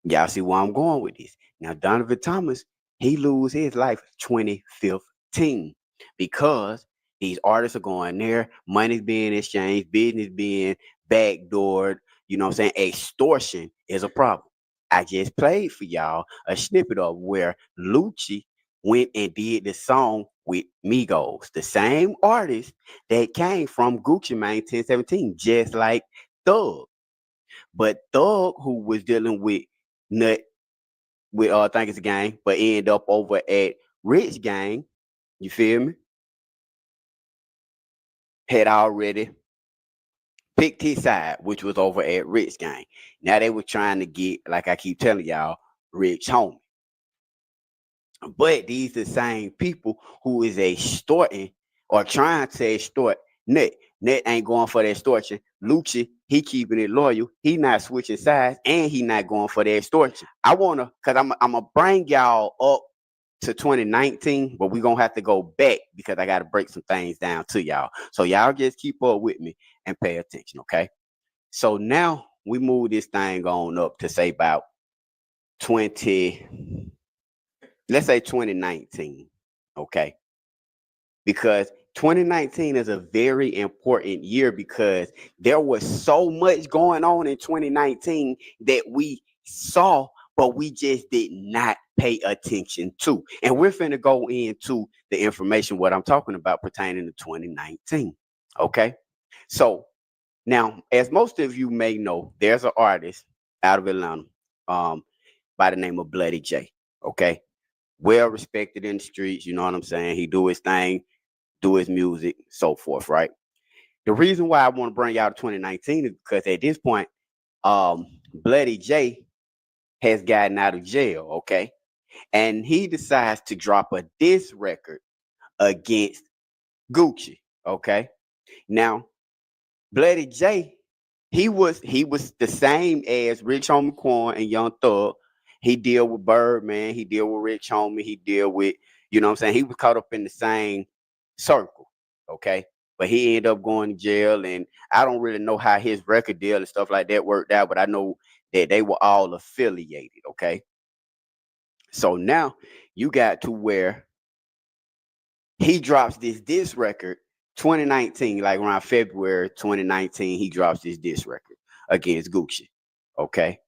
Y'all see where I'm going with this. Now Donovan Thomas, he lose his life 2015 because these artists are going there, money's being exchanged, business being backdoored, you know what I'm saying? Extortion is a problem. I just played for y'all a snippet of where Lucci went and did the song with Migos, the same artist that came from Gucci Mane 1017, just like Thug. But Thug, who was dealing with Nut, with I think it's a gang, but end up over at Rich Gang, you feel me? Had already picked his side, which was over at Rich Gang. Now they were trying to get, like I keep telling y'all, Rich Homie. But these the same people who is extorting or trying to extort Nut. Nut ain't going for the extortion. Lucci, he keeping it loyal. He not switching sides, and he not going for the extortion. I wanna, cause I'm gonna bring y'all up to 2019, but we gonna have to go back because I gotta break some things down to y'all. So y'all just keep up with me and pay attention, okay? So now we move this thing on up to say about 20. Let's say 2019, okay? Because 2019 is a very important year because there was so much going on in 2019 that we saw, but we just did not pay attention to. And we're finna go into the information, what I'm talking about pertaining to 2019, okay? So now, as most of you may know, there's an artist out of Atlanta by the name of Bloody J, okay? Well respected in the streets, you know what I'm saying? He do his thing, do his music, so forth, right? The reason why I want to bring y'all to 2019 is because at this point, Bloody J has gotten out of jail, okay? And he decides to drop a diss record against Gucci, okay? Now, Bloody J, he was the same as Rich Homie Quan and Young Thug. He deal with Birdman, he deal with Rich Homie, he deal with, you know what I'm saying? He was caught up in the same circle, okay? But he ended up going to jail, and I don't really know how his record deal and stuff like that worked out, but I know that they were all affiliated, okay? So now you got to where he drops this diss record 2019, like around February 2019, he drops this diss record against Gucci, okay?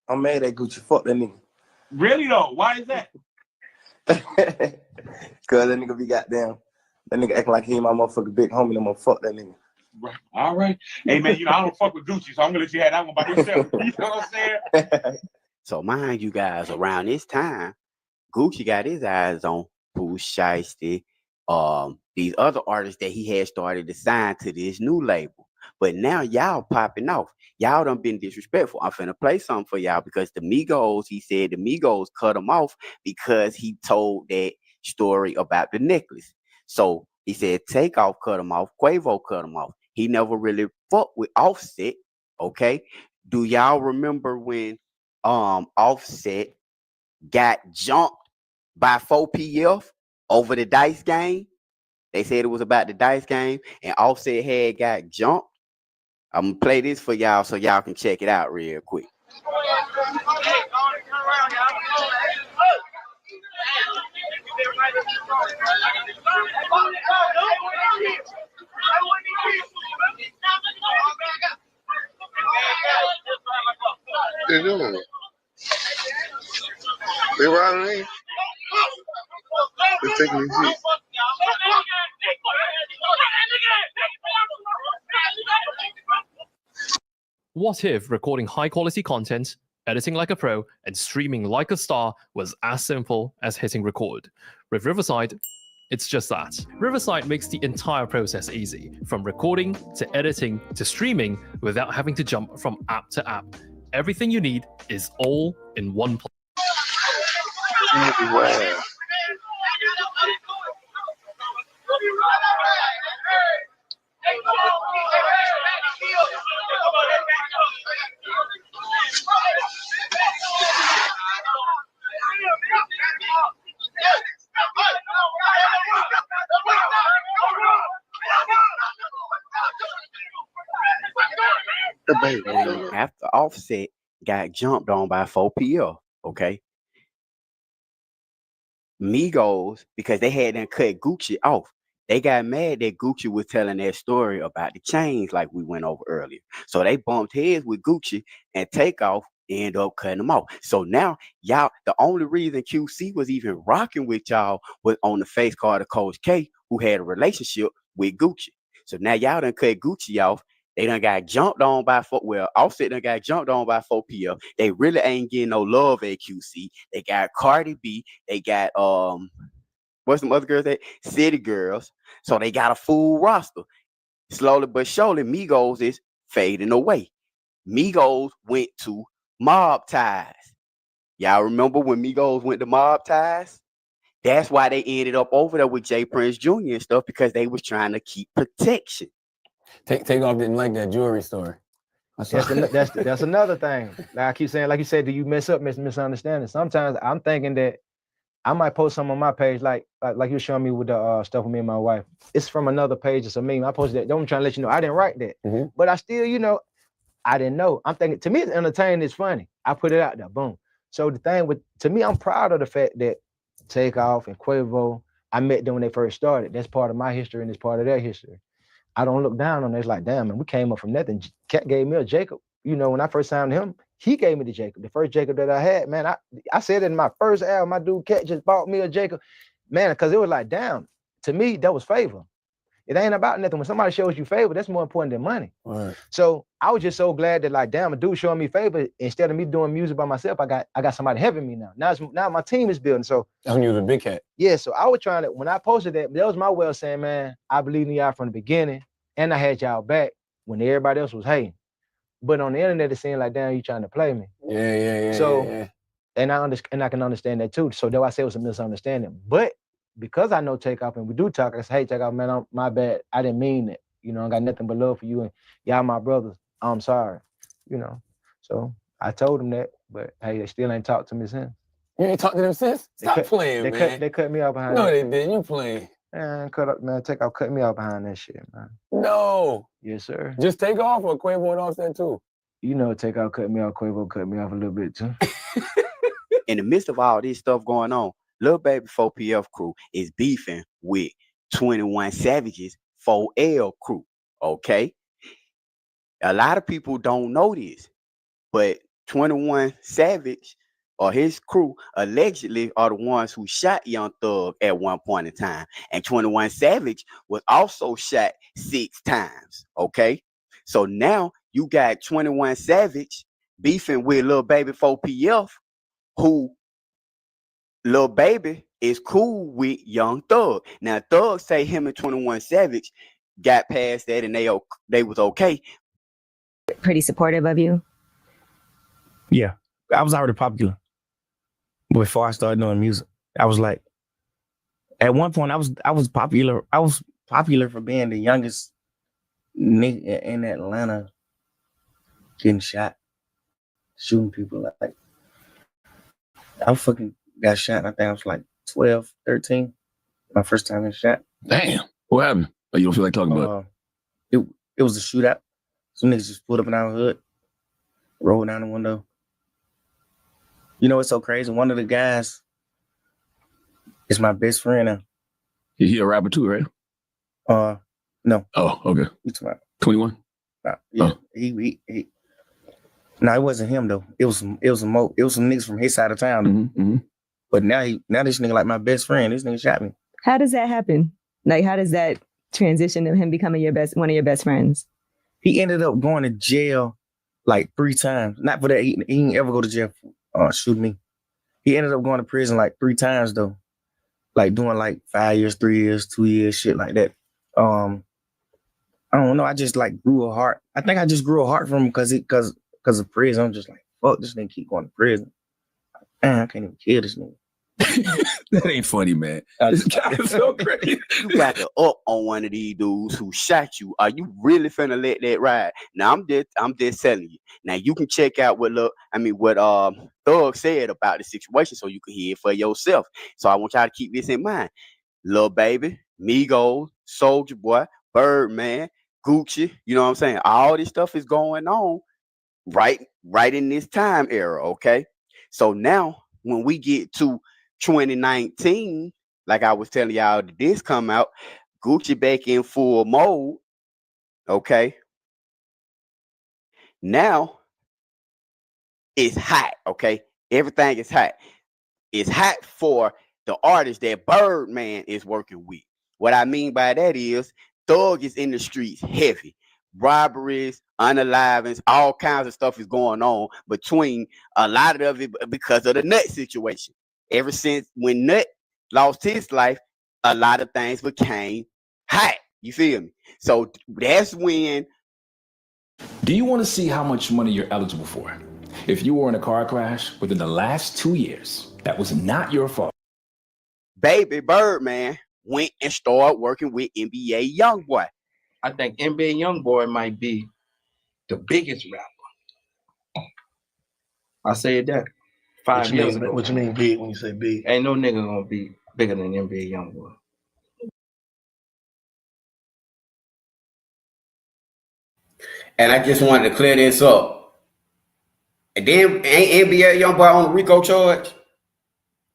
I'm mad at Gucci. Fuck that nigga. Really though? Why is that? Cause that nigga be goddamn. That nigga acting like he ain't my motherfucking big homie. I'm gonna fuck that nigga. Right. All right. Hey man, I don't fuck with Gucci, so I'm gonna let you have that one by yourself. You know what I'm saying? So mind you guys, around this time, Gucci got his eyes on Pooh Shiesty, these other artists that he had started to sign to this new label. But now y'all popping off. Y'all done been disrespectful. I'm finna play something for y'all because the Migos, he said the Migos cut him off because he told that story about the necklace. So he said Takeoff cut him off, Quavo cut him off. He never really fucked with Offset, okay? Do y'all remember when Offset got jumped by 4PF? over the dice game. They said it was about the dice game, and Offset had got jumped. I'm gonna play this for y'all so y'all can check it out real quick. They doing? They riding in? They're taking these seats. What if recording high-quality content, editing like a pro, and streaming like a star was as simple as hitting record? With Riverside, it's just that. Riverside makes the entire process easy, from recording to editing to streaming without having to jump from app to app. Everything you need is all in one place. Everywhere. And after Offset got jumped on by 4PL, okay? Migos, because they had done cut Gucci off, they got mad that Gucci was telling that story about the chains like we went over earlier. So they bumped heads with Gucci, and Takeoff ended up cutting them off. So now y'all, the only reason QC was even rocking with y'all was on the face card of Coach K, who had a relationship with Gucci. So now y'all done cut Gucci off. They done got jumped on by Offset done got jumped on by 4PL. They really ain't getting no love at QC. They got Cardi B. They got what's some other girls that? City Girls. So they got a full roster. Slowly but surely, Migos is fading away. Migos went to Mob Ties. Y'all remember when Migos went to Mob Ties? That's why they ended up over there with Jay Prince Jr. and stuff, because they was trying to keep protection. Takeoff didn't like that jewelry store. That's another thing. Like I keep saying, like you said, do you mess up misunderstanding? Sometimes I'm thinking that I might post some on my page, like you showing me with the stuff with me and my wife. It's from another page. It's a meme. I posted that. I'm trying to let you know I didn't write that, but I still, I didn't know. I'm thinking, to me, it's entertaining. It's funny. I put it out there. Boom. So the thing to me, I'm proud of the fact that Takeoff and Quavo, I met them when they first started. That's part of my history and it's part of their history. I don't look down on it. It's like, damn, man, we came up from nothing. Cat gave me a Jacob. When I first signed him, he gave me the Jacob. The first Jacob that I had, man, I said it in my first album, my dude Cat just bought me a Jacob. Man, because it was like, damn, to me, that was favor. It ain't about nothing. When somebody shows you favor, that's more important than money. Right. So I was just so glad that, like, damn, a dude showing me favor. Instead of me doing music by myself, I got somebody helping me now. Now my team is building. So that's when you was a big cat. Yeah, so I was trying to, when I posted that was my way of saying, man, I believe in y'all from the beginning, and I had y'all back when everybody else was hating. But on the internet, it seemed like, damn, you trying to play me. Yeah. So, and I can understand that too. So though I say it was a misunderstanding, but because I know Takeoff and we do talk, I say, hey, Takeoff, man, my bad. I didn't mean it. I got nothing but love for you and y'all my brothers. I'm sorry. So I told him that, but hey, they still ain't talked to me since. You ain't talked to them since? Stop playing, man. They cut me out behind that. No, that. they didn't. You playing. Man, Takeoff cut me out behind that shit, man. No. Yes, sir. Just Takeoff or Quavo and Offset too? Takeoff cut me off, Quavo cut me off a little bit too. In the midst of all this stuff going on, Lil Baby 4PF crew is beefing with 21 Savage's 4L crew, okay? A lot of people don't know this, but 21 Savage or his crew allegedly are the ones who shot Young Thug at one point in time. And 21 Savage was also shot 6 times, okay? So now you got 21 Savage beefing with Lil Baby 4PF, who Lil Baby is cool with Young Thug. Now Thug say him and 21 Savage got past that and they was okay. Pretty supportive of you? Yeah, I was already popular before I started doing music. I was like, at one point I was popular. I was popular for being the youngest nigga in Atlanta getting shot, shooting people. Like I fucking got shot. I think I was like 12, 13. My first time in shot. Damn. What happened? Oh, you don't feel like talking about it? It was a shootout. Some niggas just pulled up in our hood, rolled down the window. You know what's so crazy? One of the guys is my best friend now. He a rapper too, right? No. Oh, okay. It's about 21. Yeah. He No, it wasn't him though. It was some niggas from his side of town. Mm-hmm. But now this nigga like my best friend. This nigga shot me. How does that happen? Like, how does that transition to him becoming one of your best friends? He ended up going to jail like 3 times. Not for that. He didn't ever go to jail for shooting me. He ended up going to prison like 3 times though. Like doing like 5 years, 3 years, 2 years, shit like that. I don't know. I just like grew a heart. I think I just grew a heart from him because of prison. I'm just like, fuck, this nigga keep going to prison. Man, I can't even kill this nigga. That ain't funny, man. This guy is so crazy. You got to up on one of these dudes who shot you. Are you really finna let that ride? Now I'm just telling you. Now you can check out what Thug said about the situation, so you can hear it for yourself. So I want y'all to keep this in mind. Lil Baby, Migos, Soulja Boy, Birdman, Gucci. You know what I'm saying? All this stuff is going on right in this time era. Okay, so now when we get to 2019, like I was telling y'all, this come out, Gucci back in full mode. Okay. Now it's hot. Okay. Everything is hot. It's hot for the artist that Birdman is working with. What I mean by that is Thug is in the streets heavy. Robberies, unalivings, all kinds of stuff is going on between a lot of it because of the Nut situation. Ever since when Nut lost his life, a lot of things became hot. You feel me? So that's when. Do you want to see how much money you're eligible for? If you were in a car crash within the last 2 years, that was not your fault. Baby Birdman went and started working with NBA Youngboy. I think NBA Youngboy might be the biggest rapper. I said that 5 years ago. What you mean big when you say big? Ain't no nigga gonna be bigger than NBA Youngboy. And I just wanted to clear this up. And then ain't NBA Youngboy on the RICO charge?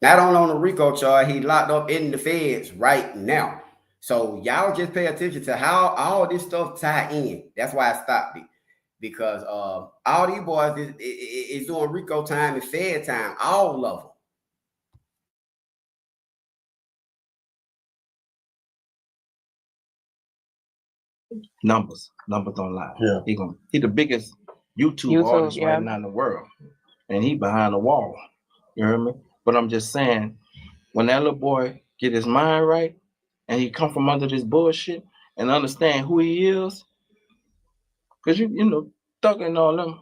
Not only on the RICO charge, he locked up in the feds right now. So y'all just pay attention to how all this stuff tie in. That's why I stopped it. Because all these boys is doing RICO time and Fed time, all of them. Numbers don't lie. Yeah. He the biggest YouTube artist right now in the world. And he behind the wall. You hear me? But I'm just saying, when that little boy get his mind right and he come from under this bullshit and understand who he is, because you know, Thug and all them,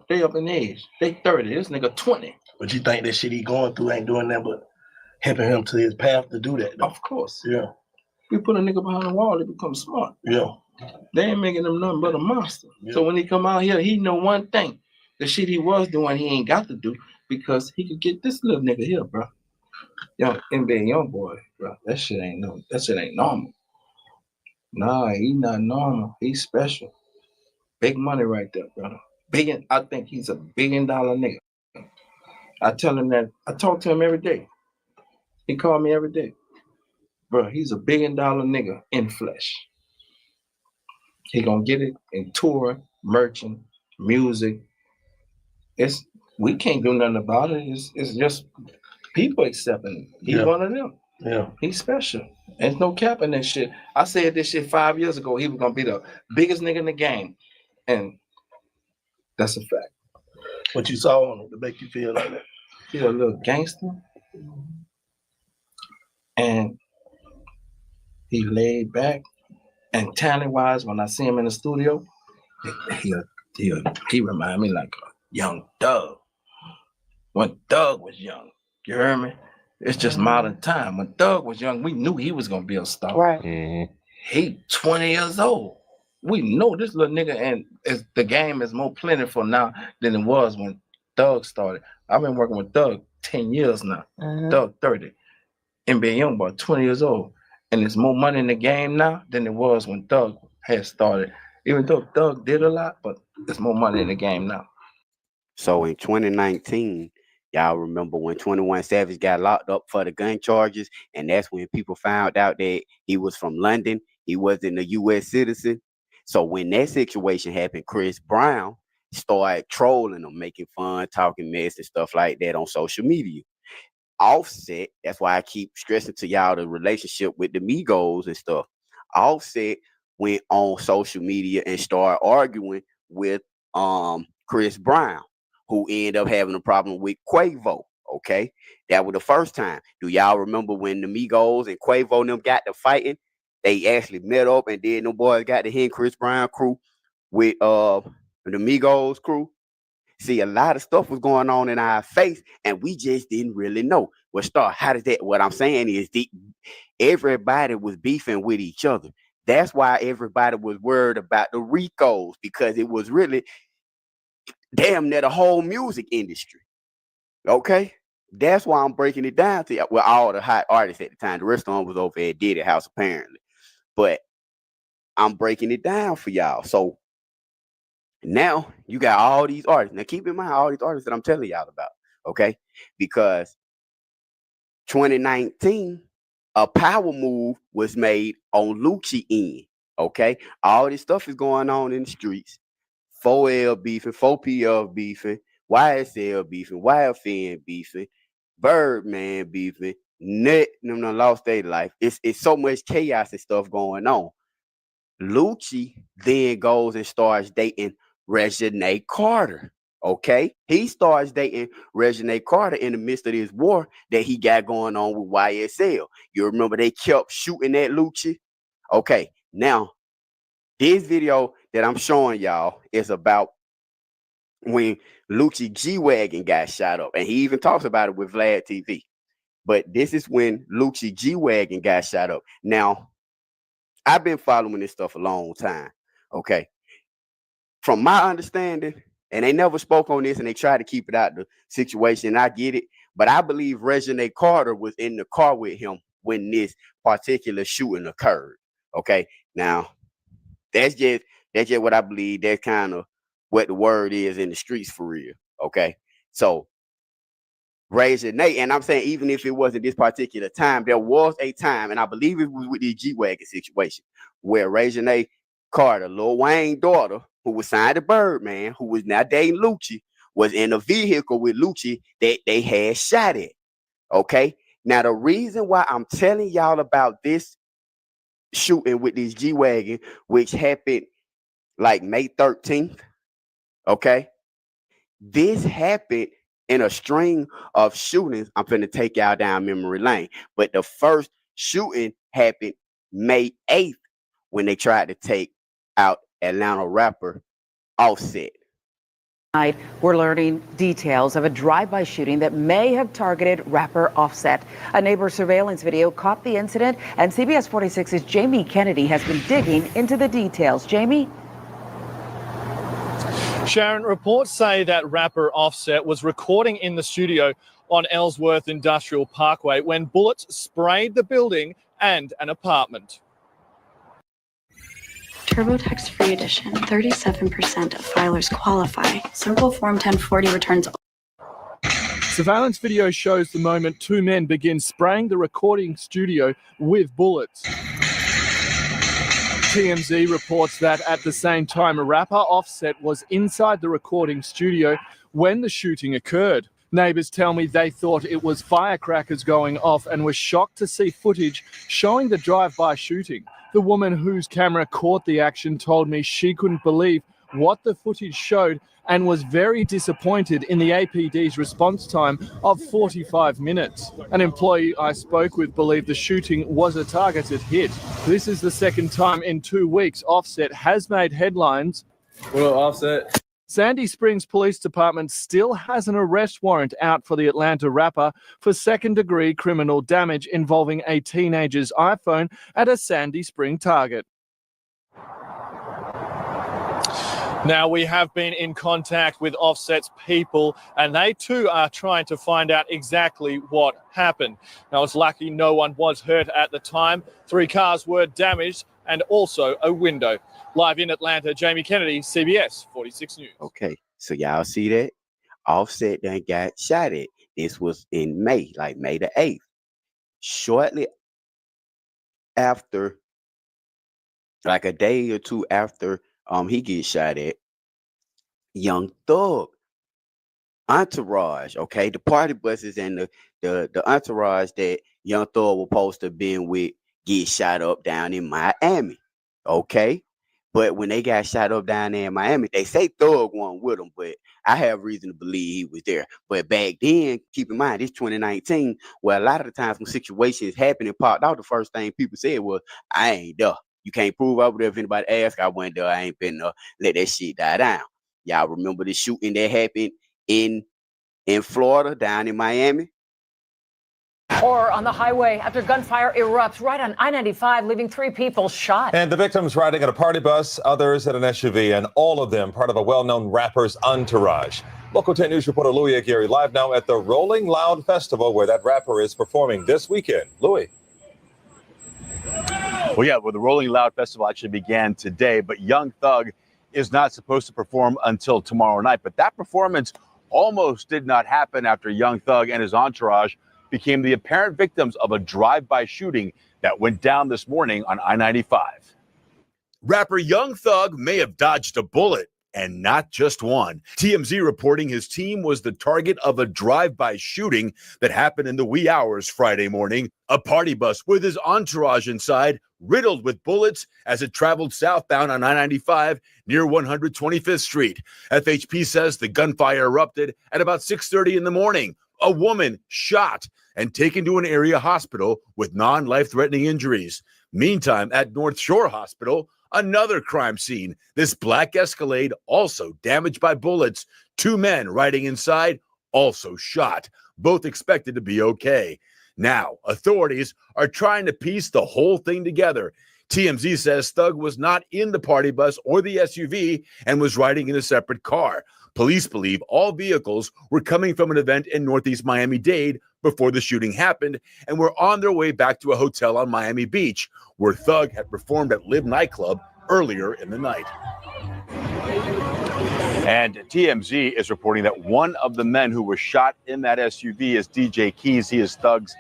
they up in age. They 30. This nigga 20. But you think that shit he going through ain't doing that but helping him to his path to do that, though? Of course. Yeah. We put a nigga behind the wall, they become smart. Yeah. They ain't making them nothing but a monster. Yeah. So when he come out here, he know one thing. The shit he was doing, he ain't got to do because he could get this little nigga here, bro. Young NBA Youngboy, bro. That shit ain't normal. Nah, he not normal. He's special. Big money right there, brother. I think he's $1 billion nigga. I tell him that. I talk to him every day. He call me every day. Bro, he's $1 billion nigga in flesh. He gonna get it in touring, merchant, music. We can't do nothing about it. It's just people accepting him. He's one of them. Yeah. He's special. There's no cap in that shit. I said this shit 5 years ago. He was gonna be the biggest nigga in the game. And that's a fact. What you saw on him to make you feel like that? He's a little gangster. And he laid back. And talent-wise, when I see him in the studio, he remind me like a young Thug. When Thug was young, you hear me? It's just modern time. When Thug was young, we knew he was gonna be a star. Right. Mm-hmm. He 20 years old. We know this little nigga, and the game is more plentiful now than it was when Thug started. I've been working with Thug 10 years now. Thug 30. NBA Youngboy 20 years old. And there's more money in the game now than there was when Thug had started. Even though Thug did a lot, but there's more money in the game now. So in 2019, y'all remember when 21 Savage got locked up for the gun charges, and that's when people found out that he was from London, he wasn't a U.S. citizen. So when that situation happened, Chris Brown started trolling him, making fun, talking mess and stuff like that on social media. Offset, that's why I keep stressing to y'all the relationship with the Migos and stuff. Offset went on social media and started arguing with Chris Brown, who ended up having a problem with Quavo. Okay, that was the first time. Do y'all remember when the Migos and Quavo and them got to fighting? They actually met up, and then them boys got to hit Chris Brown crew with the Migos crew. See, a lot of stuff was going on in our face, and we just didn't really know. How does that? What I'm saying is, everybody was beefing with each other. That's why everybody was worried about the RICOs, because it was really damn near the whole music industry. Okay, that's why I'm breaking it down to you. Well, all the hot artists at the time. The rest of them was over at Diddy House apparently, but I'm breaking it down for y'all. So now you got all these artists. Now keep in mind all these artists that I'm telling y'all about, okay? Because 2019, a power move was made on Lucci end, okay? All this stuff is going on in the streets. 4L beefing, 4PL beefing, YSL beefing, YFN beefing, Birdman beefing, Net them done lost their life. It's so much chaos and stuff going on. Lucci then goes and starts dating Reginae Carter. Okay, he starts dating Reginae Carter in the midst of this war that he got going on with YSL. You remember they kept shooting at Lucci? Okay, now this video that I'm showing y'all is about when Lucci G-Wagon got shot up, and he even talks about it with Vlad TV. But this is when Lucci G-Wagon got shot up. Now, I've been following this stuff a long time. Okay. From my understanding, and they never spoke on this and they tried to keep it out the situation. I get it. But I believe Reginae Carter was in the car with him when this particular shooting occurred. Okay. Now, that's just what I believe. That's kind of what the word is in the streets for real. Okay. So Reginae, and I'm saying even if it wasn't this particular time, there was a time, and I believe it was with the G-Wagon situation, where Reginae Carter, Lil Wayne's daughter, who was signed to Birdman, who was now dating Lucci, was in a vehicle with Lucci that they had shot at. Okay. Now, the reason why I'm telling y'all about this shooting with this G-Wagon, which happened like May 13th, okay, this happened in a string of shootings. I'm finna take y'all down memory lane. But the first shooting happened May 8th when they tried to take out Atlanta rapper Offset. Tonight, we're learning details of a drive-by shooting that may have targeted rapper Offset. A neighbor surveillance video caught the incident, and CBS 46's Jamie Kennedy has been digging into the details. Jamie? Sharon, reports say that rapper Offset was recording in the studio on Ellsworth Industrial Parkway when bullets sprayed the building and an apartment. TurboTax Free Edition, 37% of filers qualify. Circle Form 1040 returns. Surveillance video shows the moment two men begin spraying the recording studio with bullets. TMZ reports that at the same time, rapper Offset was inside the recording studio when the shooting occurred. Neighbours tell me they thought it was firecrackers going off and were shocked to see footage showing the drive-by shooting. The woman whose camera caught the action told me she couldn't believe what the footage showed and was very disappointed in the APD's response time of 45 minutes. An employee I spoke with believed the shooting was a targeted hit. This is the second time in 2 weeks Offset has made headlines. Well, Offset. Sandy Springs Police Department still has an arrest warrant out for the Atlanta rapper for second-degree criminal damage involving a teenager's iPhone at a Sandy Spring Target. Now, we have been in contact with Offset's people, and they too are trying to find out exactly what happened. Now, it's lucky no one was hurt at the time. 3 cars were damaged and also a window. Live in Atlanta, Jamie Kennedy, CBS 46 News. Okay, so y'all see that? Offset done got shot at. This was in May, like May the 8th. Shortly after, like a day or two after he gets shot at, Young Thug entourage, okay, the party buses and the entourage that Young Thug was supposed to have been with get shot up down in Miami, okay? But when they got shot up down there in Miami, they say Thug wasn't with them, but I have reason to believe he was there. But back then, keep in mind, it's 2019, where a lot of the times when situations happen and popped out, the first thing people said was, I ain't there. You can't prove I was there. If anybody asks, I went there. I ain't been there. Let that shit die down. Y'all remember the shooting that happened in Florida, down in Miami? Horror on the highway after gunfire erupts right on I-95, leaving 3 people shot. And the victims riding in a party bus, others in an SUV, and all of them part of a well-known rapper's entourage. Local 10 News reporter Louis Aguirre live now at the Rolling Loud Festival where that rapper is performing this weekend. Louis. Well, yeah, the Rolling Loud Festival actually began today, but Young Thug is not supposed to perform until tomorrow night. But that performance almost did not happen after Young Thug and his entourage became the apparent victims of a drive-by shooting that went down this morning on I-95. Rapper Young Thug may have dodged a bullet, and not just one. TMZ reporting his team was the target of a drive-by shooting that happened in the wee hours Friday morning. A party bus with his entourage inside, riddled with bullets as it traveled southbound on I-95 near 125th Street. FHP says the gunfire erupted at about 6:30 in the morning. A woman shot and taken to an area hospital with non-life-threatening injuries. Meantime, at North Shore Hospital, another crime scene. This black Escalade also damaged by bullets. 2 men riding inside also shot. Both expected to be okay. Now, authorities are trying to piece the whole thing together. TMZ says Thug was not in the party bus or the SUV and was riding in a separate car. Police believe all vehicles were coming from an event in Northeast Miami-Dade before the shooting happened and were on their way back to a hotel on Miami Beach, where Thug had performed at Live nightclub earlier in the night. And TMZ is reporting that one of the men who was shot in that SUV is DJ Keys. He is Thug's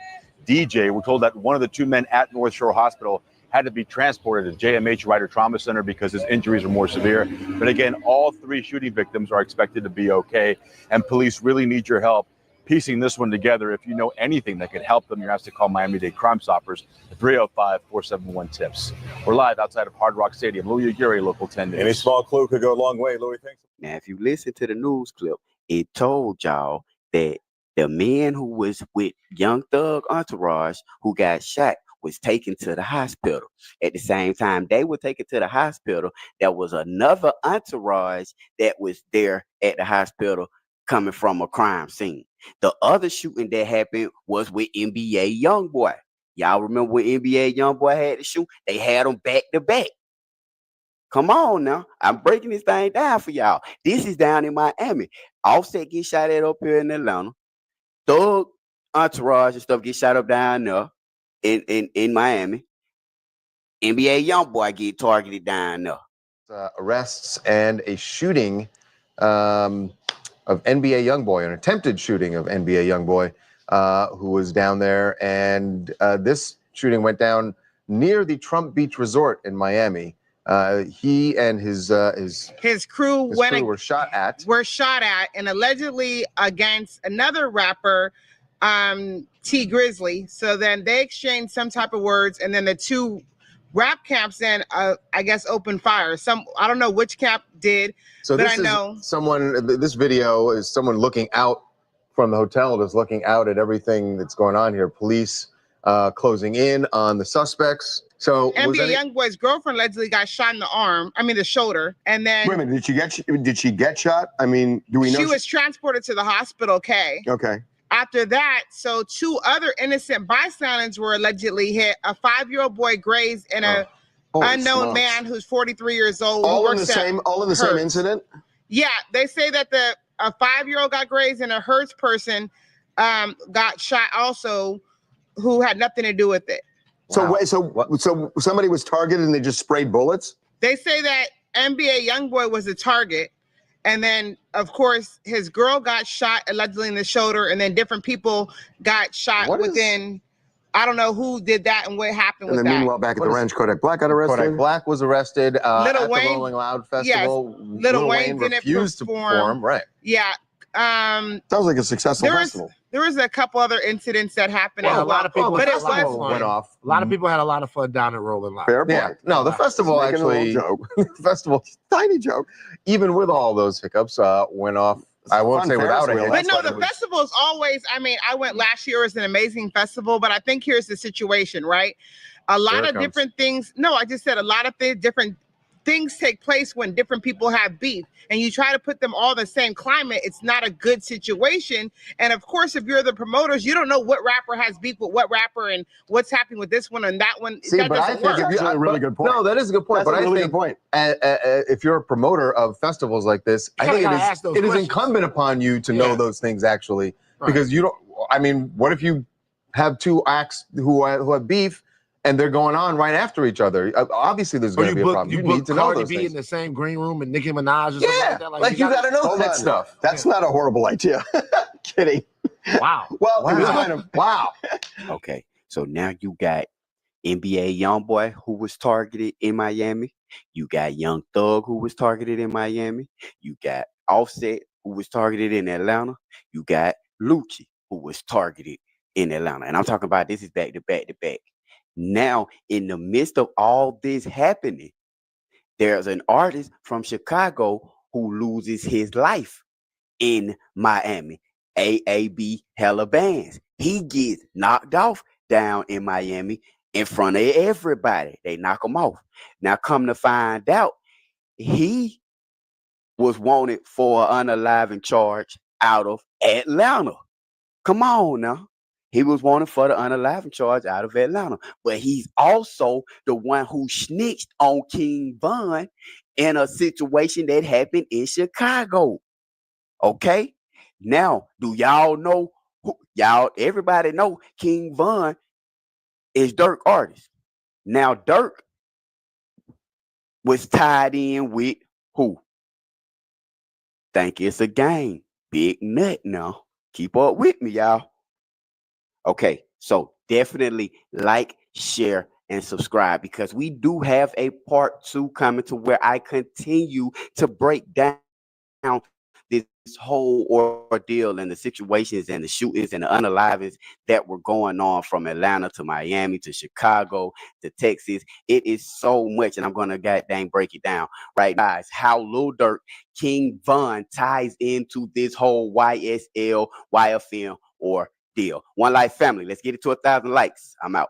DJ. We're told that one of the 2 men at North Shore Hospital had to be transported to JMH Ryder Trauma Center because his injuries were more severe. But again, all 3 shooting victims are expected to be okay. And police really need your help piecing this one together. If you know anything that could help them, you're asked to call Miami-Dade Crime Stoppers at 305-471-TIPS. We're live outside of Hard Rock Stadium. Louis Aguirre, Local 10 News. Any small clue could go a long way, Louis. Thanks. Now, if you listen to the news clip, it told y'all that the man who was with Young Thug entourage who got shot was taken to the hospital. At the same time they were taken to the hospital, there was another entourage that was there at the hospital coming from a crime scene. The other shooting that happened was with NBA Youngboy. Y'all remember when NBA Youngboy had to shoot? They had them back to back. Come on now. I'm breaking this thing down for y'all. This is down in Miami. Offset gets shot at up here in Atlanta. Thug entourage and stuff get shot up down there in Miami. NBA Youngboy get targeted down there. Arrests and a shooting of NBA Youngboy, an attempted shooting of NBA Youngboy, who was down there. And this shooting went down near the Trump Beach Resort in Miami. He and his crew were shot at. And allegedly against another rapper, T Grizzly. So then they exchanged some type of words, and then the 2 rap camps then I guess opened fire. I don't know which camp did, so but this I know this video is someone looking out from the hotel, just looking out at everything that's going on here. Police closing in on the suspects. So NBA Youngboy's girlfriend allegedly got shot in the shoulder, and then wait a minute, did she get shot? I mean, do we know she was transported to the hospital? Okay. After that, so 2 other innocent bystanders were allegedly hit. A 5-year-old boy grazed and a unknown man who's 43 years old. who All in works the at same. All in the same Hertz. incident. Yeah, they say that a 5-year-old got grazed and a Hertz person got shot also, who had nothing to do with it. So wait, so somebody was targeted and they just sprayed bullets? They say that NBA YoungBoy was the target, and then of course his girl got shot allegedly in the shoulder, and then different people got shot within. I don't know who did that and what happened And with then that. meanwhile, back at the ranch, Kodak Black got arrested. Kodak Black was arrested Lil at Wayne- the Rolling Loud Festival. Yes, Lil Wayne didn't refused to perform. Right. Yeah. Sounds like a successful festival. There was a couple other incidents that happened. Well, as a lot of people, but it festival was went off. A lot of people had a lot of fun down at Rolling Loud. Fair point. No, the festival Making a actually, little the festival, tiny joke, even with all those hiccups, went off. I won't fun say without a Ferris wheel. hitch. But no, the festival is always, I mean, I went last year, it was an amazing festival, but I think here's the situation, right? A lot Here it of comes. different things. No, I just said a lot of different things take place when different people have beef, and you try to put them all in the same climate. It's not a good situation. And of course, if you're the promoters, you don't know what rapper has beef with what rapper and what's happening with this one and that one. See, that but I doesn't think work. if you, no, that is a good point. That's but a really I think good point. If you're a promoter of festivals like this, I think gotta ask those it is questions. incumbent upon you to know those things actually, Right. because you don't. I mean, what if you have two acts who have beef and they're going on right after each other? Obviously, there's Or going to be a problem. you You need book to know Cardi those B things. in the same green room and Nicki Minaj or something like that. Like you gotta know Hold that on. stuff. That's not a horrible idea. Kidding. Wow. Well, it was Wow. kind of Wow. Okay, so now you got NBA YoungBoy who was targeted in Miami. You got Young Thug who was targeted in Miami. You got Offset who was targeted in Atlanta. You got Lucci who was targeted in Atlanta. And I'm talking about this is back to back to back. Now, in the midst of all this happening, there's an artist from Chicago who loses his life in Miami. AAB hella bands. He gets knocked off down in Miami in front of everybody. They knock him off. Now, come to find out, he was wanted for an unaliving charge out of Atlanta. Come on now. He was wanted for the unaliving charge out of Atlanta. But he's also the one who snitched on King Von in a situation that happened in Chicago. Okay? Now, do y'all know everybody know King Von is Dirk artist. Now, Dirk was tied in with who? Think it's a game. Big Nut now. Keep up with me, y'all. Okay, so definitely like, share, and subscribe, because we do have a part 2 coming to where I continue to break down this whole ordeal and the situations and the shootings and the unalivings that were going on from Atlanta to Miami to Chicago to Texas. It is so much, and I'm gonna goddamn break it down right, guys. How Lil Durk, King Von ties into this whole YSL, YFM or deal. One Life family. Let's get it to 1,000 likes. I'm out.